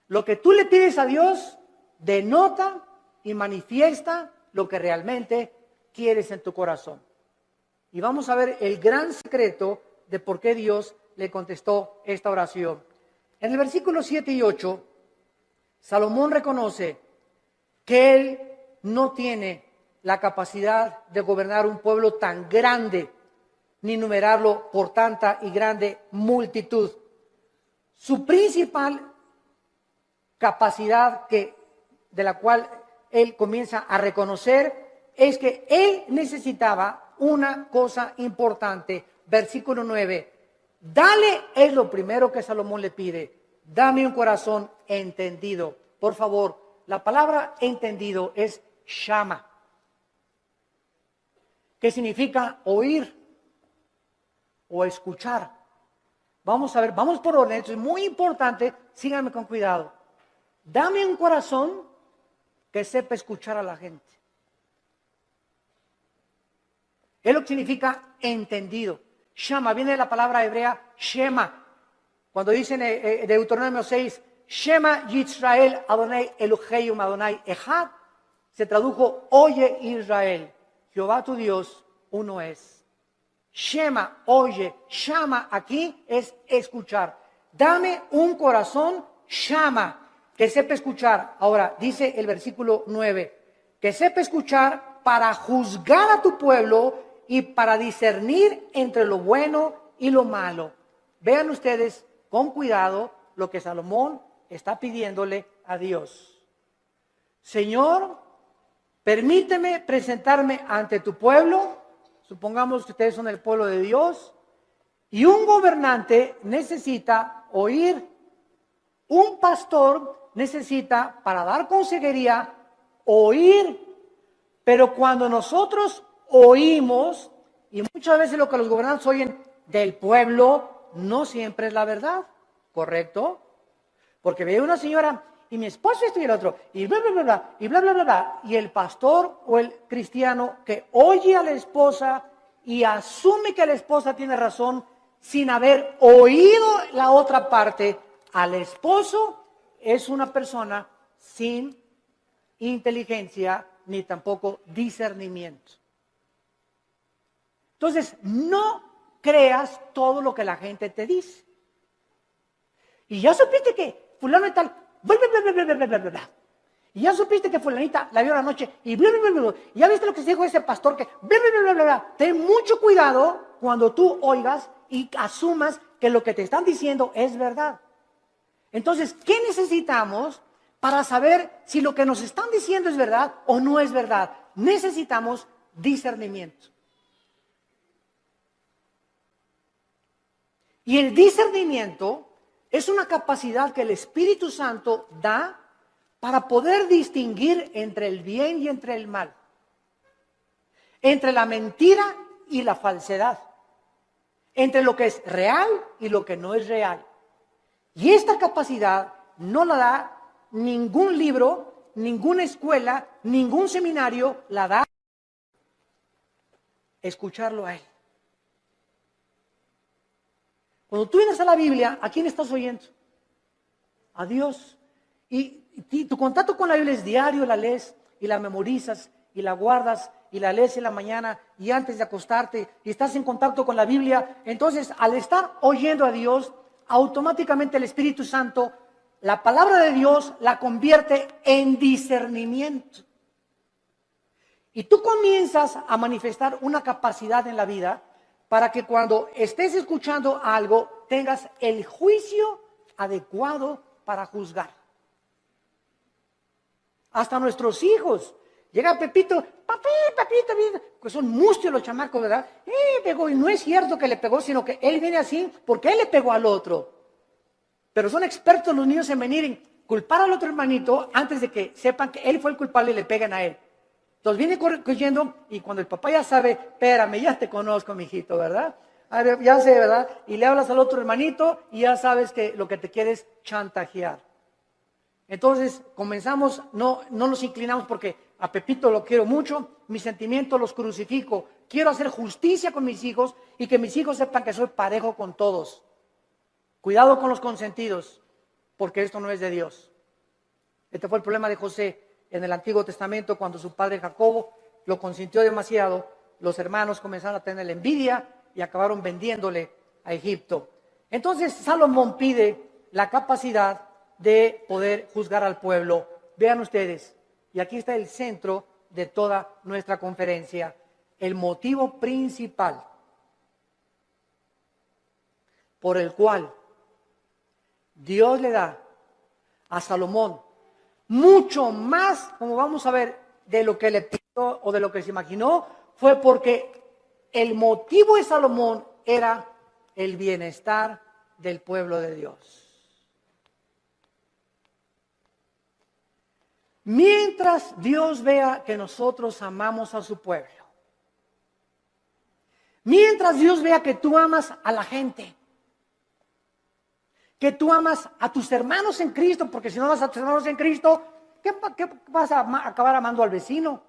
Lo que tú le pides a Dios denota y manifiesta lo que realmente quieres en tu corazón. Y vamos a ver el gran secreto de por qué Dios le contestó esta oración. En el versículo 7 y 8, Salomón reconoce que él no tiene la capacidad de gobernar un pueblo tan grande, ni numerarlo por tanta y grande multitud. Su principal capacidad de la cual él comienza a reconocer es que él necesitaba una cosa importante. Versículo 9, dale, es lo primero que Salomón le pide: dame un corazón entendido. Por favor, la palabra entendido es shama, que significa oír o escuchar. Vamos a ver, vamos por orden, esto es muy importante, síganme con cuidado. dame un corazón que sepa escuchar a la gente. Es lo que significa entendido. Shama, viene de la palabra hebrea Shema. Cuando dicen Deuteronomio 6, Shema Yisrael Adonai Elohim Adonai Echad, se tradujo, oye Israel, Jehová tu Dios, uno es. Shema, oye, Shama aquí es escuchar. Dame un corazón, Shama, que sepa escuchar. Ahora, dice el versículo 9, que sepa escuchar para juzgar a tu pueblo y para discernir entre lo bueno y lo malo. Vean ustedes con cuidado lo que Salomón está pidiéndole a Dios. Señor, permíteme presentarme ante tu pueblo. Supongamos que ustedes son el pueblo de Dios. Y un gobernante necesita oír. Un pastor necesita, para dar consejería, oír. Pero cuando nosotros oímos, y muchas veces lo que los gobernantes oyen del pueblo, no siempre es la verdad, ¿correcto? Porque ve una señora, y mi esposo esto y el otro, y bla, bla, bla, bla, y bla, bla, bla, bla. Y el pastor o el cristiano que oye a la esposa y asume que la esposa tiene razón, sin haber oído la otra parte, al esposo es una persona sin inteligencia ni tampoco discernimiento. Entonces, no creas todo lo que la gente te dice. Y ya supiste que fulano y tal, bla, bla, bla, bla, bla, bla, bla, bla. Y ya supiste que fulanita la vio la noche y bla, bla, bla, bla. Y ya viste lo que se dijo ese pastor que bla, bla, bla, bla, bla, bla. Ten mucho cuidado cuando tú oigas y asumas que lo que te están diciendo es verdad. Entonces, ¿qué necesitamos para saber si lo que nos están diciendo es verdad o no es verdad? Necesitamos discernimiento. Y el discernimiento es una capacidad que el Espíritu Santo da para poder distinguir entre el bien y entre el mal, entre la mentira y la falsedad, entre lo que es real y lo que no es real. Y esta capacidad no la da ningún libro, ninguna escuela, ningún seminario, la da escucharlo a Él. Cuando tú vienes a la Biblia, ¿a quién estás oyendo? A Dios. Y tu contacto con la Biblia es diario, la lees y la memorizas y la guardas y la lees en la mañana y antes de acostarte y estás en contacto con la Biblia. Entonces, al estar oyendo a Dios, automáticamente el Espíritu Santo, la palabra de Dios la convierte en discernimiento. Y tú comienzas a manifestar una capacidad en la vida para que cuando estés escuchando algo tengas el juicio adecuado para juzgar. Hasta nuestros hijos. Llega Pepito, papito, pues son mustios los chamacos, ¿verdad? Pegó, y no es cierto que le pegó, sino que él viene así porque él le pegó al otro. Pero son expertos los niños en venir en culpar al otro hermanito antes de que sepan que él fue el culpable y le pegan a él. Entonces viene corriendo y cuando el papá ya sabe, espérame, ya te conozco, mijito, ¿verdad? Ya sé, ¿verdad? Y le hablas al otro hermanito y ya sabes que lo que te quiere es chantajear. Entonces comenzamos, no nos inclinamos porque a Pepito lo quiero mucho, mis sentimientos los crucifico, quiero hacer justicia con mis hijos y que mis hijos sepan que soy parejo con todos. Cuidado con los consentidos, porque esto no es de Dios. Este fue el problema de José en el Antiguo Testamento, cuando su padre Jacobo lo consintió demasiado, los hermanos comenzaron a tener envidia y acabaron vendiéndole a Egipto. Entonces Salomón pide la capacidad de poder juzgar al pueblo. Vean ustedes, y aquí está el centro de toda nuestra conferencia, el motivo principal por el cual Dios le da a Salomón mucho más, como vamos a ver, de lo que le pidió o de lo que se imaginó, fue porque el motivo de Salomón era el bienestar del pueblo de Dios. Mientras Dios vea que nosotros amamos a su pueblo, mientras Dios vea que tú amas a la gente, que tú amas a tus hermanos en Cristo, porque si no amas a tus hermanos en Cristo, ¿qué vas a acabar amando al vecino?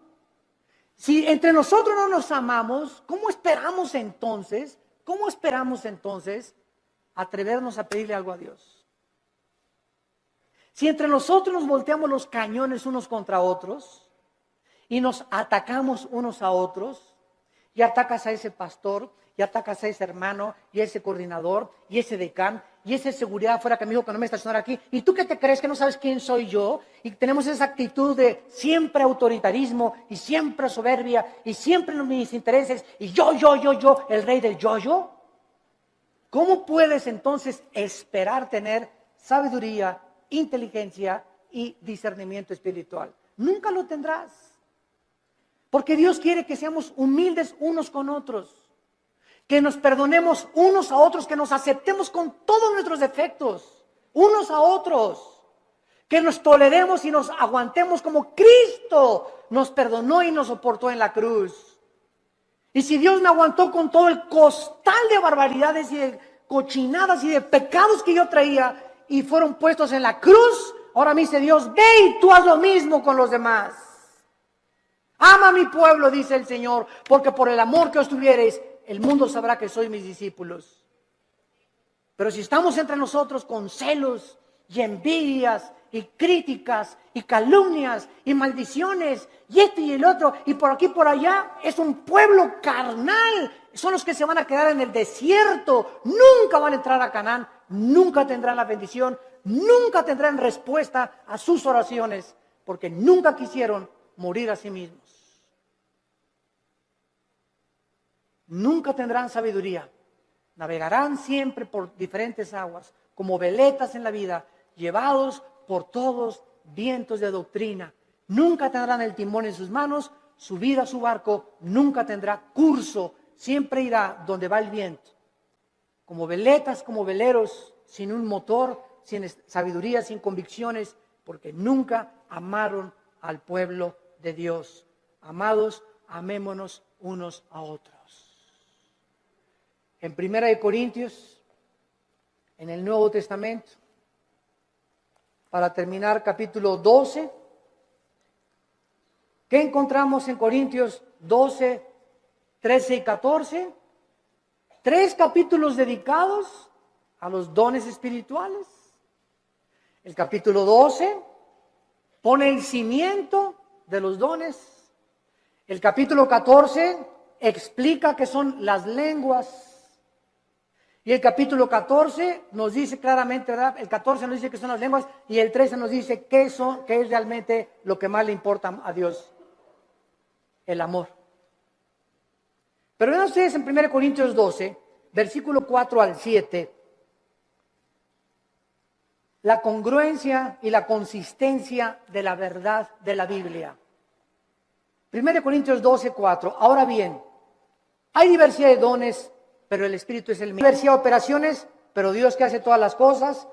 Si entre nosotros no nos amamos, ¿cómo esperamos entonces atrevernos a pedirle algo a Dios? Si entre nosotros nos volteamos los cañones unos contra otros y nos atacamos unos a otros, y atacas a ese pastor, y atacas a ese hermano, y a ese coordinador, y ese decán, y ese seguridad afuera que me dijo que no me estacionara aquí, ¿y tú qué te crees que no sabes quién soy yo? Y tenemos esa actitud de siempre autoritarismo, y siempre soberbia, y siempre mis intereses, y yo, el rey del yo. ¿Cómo puedes entonces esperar tener sabiduría, inteligencia y discernimiento espiritual? Nunca lo tendrás. Porque Dios quiere que seamos humildes unos con otros, que nos perdonemos unos a otros, que nos aceptemos con todos nuestros defectos, unos a otros, que nos toleremos y nos aguantemos como Cristo nos perdonó y nos soportó en la cruz. Y si Dios me aguantó con todo el costal de barbaridades y de cochinadas y de pecados que yo traía y fueron puestos en la cruz, ahora me dice Dios, ve y tú haz lo mismo con los demás. Ama a mi pueblo, dice el Señor, porque por el amor que os tuviereis, el mundo sabrá que sois mis discípulos. Pero si estamos entre nosotros con celos y envidias y críticas y calumnias y maldiciones y esto y el otro y por aquí y por allá, es un pueblo carnal. Son los que se van a quedar en el desierto, nunca van a entrar a Canaán, nunca tendrán la bendición, nunca tendrán respuesta a sus oraciones, porque nunca quisieron morir a sí mismos. Nunca tendrán sabiduría. Navegarán siempre por diferentes aguas, como veletas en la vida, llevados por todos vientos de doctrina. Nunca tendrán el timón en sus manos, su vida, su barco, nunca tendrá curso, siempre irá donde va el viento. Como veletas, como veleros, sin un motor, sin sabiduría, sin convicciones, porque nunca amaron al pueblo de Dios. Amados, amémonos unos a otros. En 1 Corintios, en el Nuevo Testamento, para terminar, capítulo 12, ¿qué encontramos en Corintios 12, 13 y 14? 3 capítulos dedicados a los dones espirituales. El capítulo 12 pone el cimiento de los dones. El capítulo 14 explica qué son las lenguas. Y el capítulo 14 nos dice claramente, ¿verdad? El 14 nos dice que son las lenguas y el 13 nos dice qué es realmente lo que más le importa a Dios. El amor. Pero vean ustedes en 1 Corintios 12, versículo 4 al 7, la congruencia y la consistencia de la verdad de la Biblia. 1 Corintios 12, 4. Ahora bien, hay diversidad de dones, pero el Espíritu es el mismo. Hay diversidad de operaciones, pero Dios que hace todas las cosas,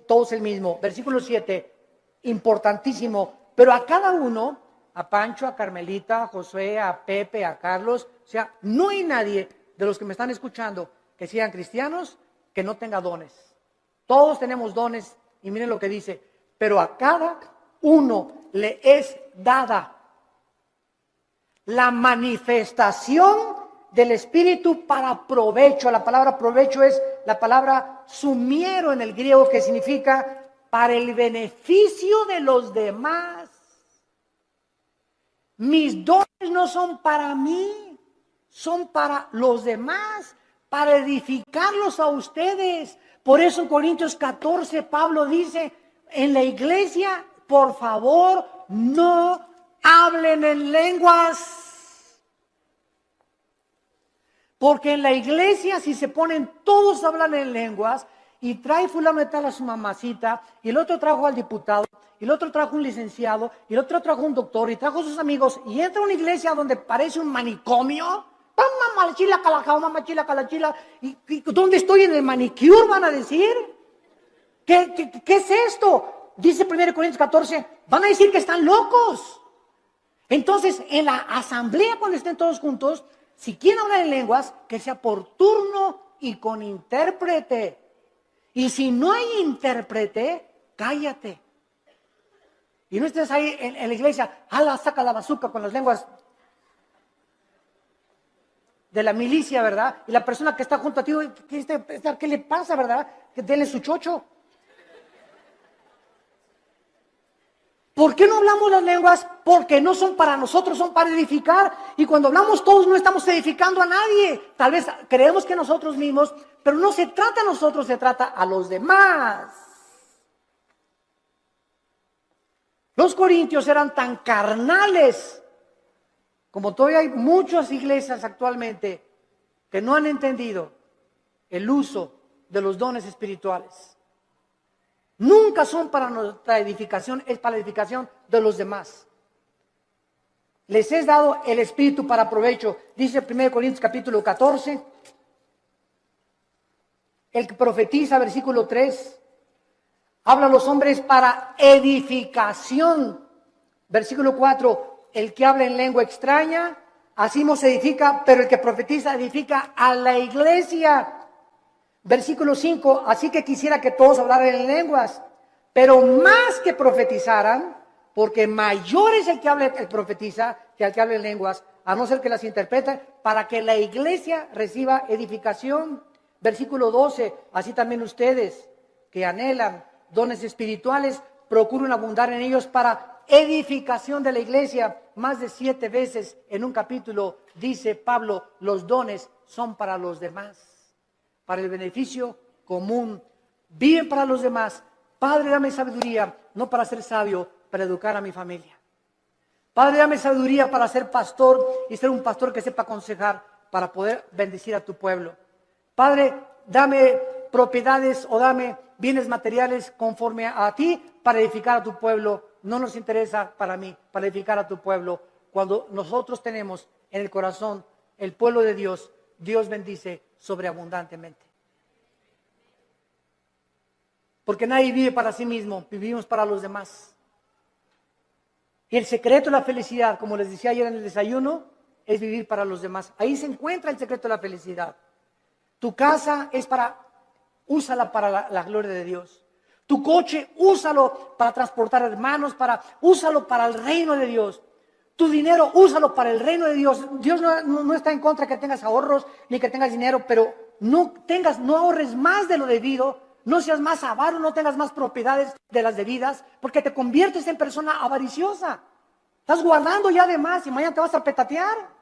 todos el mismo. Versículo 7, importantísimo. Pero a cada uno, a Pancho, a Carmelita, a Josué, a Pepe, a Carlos, o sea, no hay nadie de los que me están escuchando que sean cristianos que no tenga dones. Todos tenemos dones y miren lo que dice, pero a cada uno le es dada la manifestación del Espíritu para provecho. La palabra provecho es la palabra sumiero en el griego, que significa para el beneficio de los demás. Mis dones no son para mí, son para los demás, para edificarlos a ustedes. Por eso en Corintios 14 Pablo dice, en la iglesia, por favor, no hablen en lenguas. Porque en la iglesia, si se ponen todos a hablar en lenguas, y trae fulano de tal a su mamacita, y el otro trajo al diputado, y el otro trajo un licenciado, y el otro trajo un doctor, y trajo a sus amigos, y entra a una iglesia donde parece un manicomio, y ¿dónde estoy en el manicure? Van a decir, ¿qué es esto? Dice 1 Corintios 14, van a decir que están locos. Entonces, en la asamblea, cuando estén todos juntos, si quieren hablar en lenguas, que sea por turno y con intérprete. Y si no hay intérprete, cállate. Y no estés ahí en la iglesia, ala, saca la bazuca con las lenguas de la milicia, ¿verdad? Y la persona que está junto a ti, ¿qué le pasa, verdad? Que denle su chocho. ¿Por qué no hablamos las lenguas? Porque no son para nosotros, son para edificar. Y cuando hablamos todos no estamos edificando a nadie. Tal vez creemos que nosotros mismos, pero no se trata a nosotros, se trata a los demás. Los corintios eran tan carnales, como todavía hay muchas iglesias actualmente que no han entendido el uso de los dones espirituales. Nunca son para nuestra edificación, es para la edificación de los demás. Les es dado el Espíritu para provecho. Dice 1 Corintios capítulo 14. El que profetiza, versículo 3. Habla a los hombres para edificación. Versículo 4. El que habla en lengua extraña, así no se edifica, pero el que profetiza edifica a la iglesia. Versículo 5, así que quisiera que todos hablaran en lenguas, pero más que profetizaran, porque mayor es el que habla, el profetiza, que el que habla en lenguas, a no ser que las interprete, para que la iglesia reciba edificación. Versículo 12, así también ustedes que anhelan dones espirituales, procuren abundar en ellos para edificación de la iglesia. Más de 7 veces en un capítulo dice Pablo, los dones son para los demás, para el beneficio común, viven para los demás. Padre, dame sabiduría, no para ser sabio, para educar a mi familia. Padre, dame sabiduría para ser pastor y ser un pastor que sepa aconsejar para poder bendecir a tu pueblo. Padre, dame propiedades o dame bienes materiales conforme a ti para edificar a tu pueblo. No nos interesa para mí, para edificar a tu pueblo. Cuando nosotros tenemos en el corazón el pueblo de Dios, Dios bendice sobreabundantemente. Porque nadie vive para sí mismo, vivimos para los demás. Y el secreto de la felicidad, como les decía ayer en el desayuno, es vivir para los demás. Ahí se encuentra el secreto de la felicidad. Tu casa es úsala para la gloria de Dios. Tu coche, úsalo para transportar hermanos, úsalo para el reino de Dios. Tu dinero, úsalo para el reino de Dios. Dios no está en contra que tengas ahorros ni que tengas dinero, pero no ahorres más de lo debido, no seas más avaro, no tengas más propiedades de las debidas, porque te conviertes en persona avariciosa. Estás guardando ya de más y mañana te vas a petatear.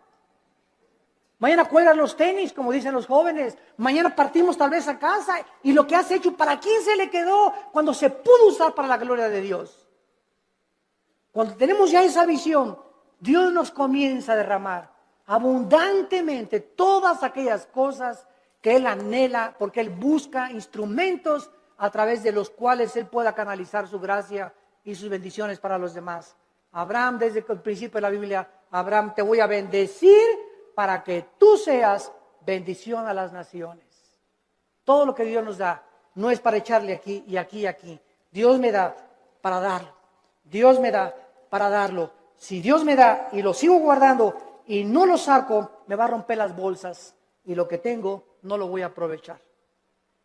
Mañana cuelgas los tenis, como dicen los jóvenes. Mañana partimos tal vez a casa y lo que has hecho, ¿para quién se le quedó cuando se pudo usar para la gloria de Dios? Cuando tenemos ya esa visión, Dios nos comienza a derramar abundantemente todas aquellas cosas que Él anhela, porque Él busca instrumentos a través de los cuales Él pueda canalizar su gracia y sus bendiciones para los demás. Abraham, desde el principio de la Biblia, Abraham, te voy a bendecir para que tú seas bendición a las naciones. Todo lo que Dios nos da no es para echarle aquí y aquí y aquí. Dios me da para darlo. Dios me da para darlo. Si Dios me da y lo sigo guardando y no lo saco, me va a romper las bolsas y lo que tengo no lo voy a aprovechar.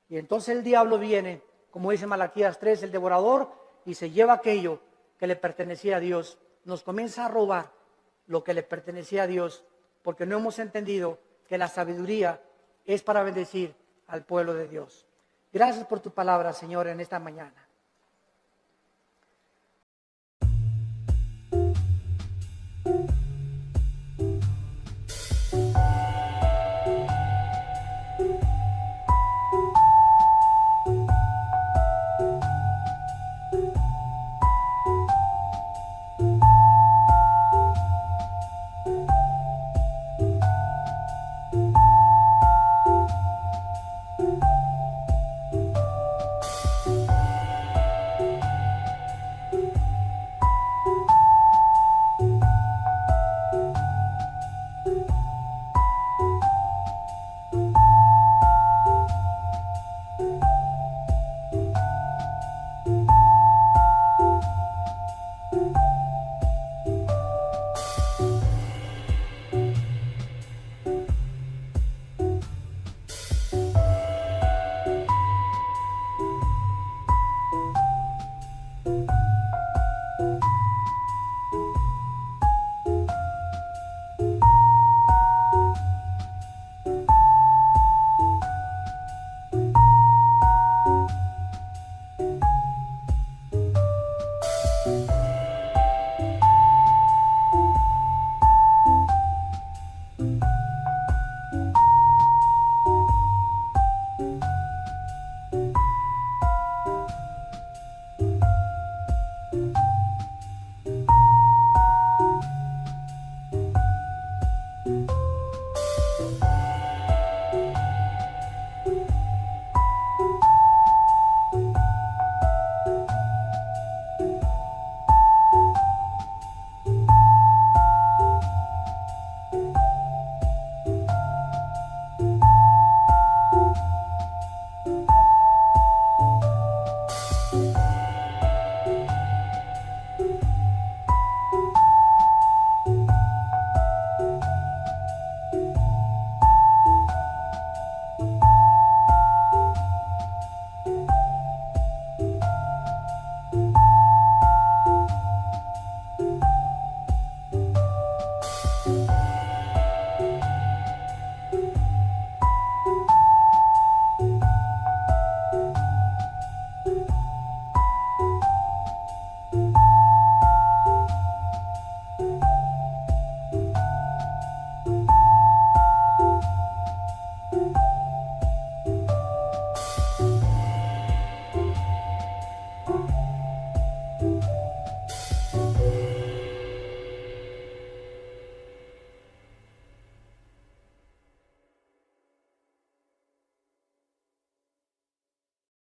Y entonces el diablo viene, como dice Malaquías 3, el devorador, y se lleva aquello que le pertenecía a Dios. Nos comienza a robar lo que le pertenecía a Dios, porque no hemos entendido que la sabiduría es para bendecir al pueblo de Dios. Gracias por tu palabra, Señor, en esta mañana.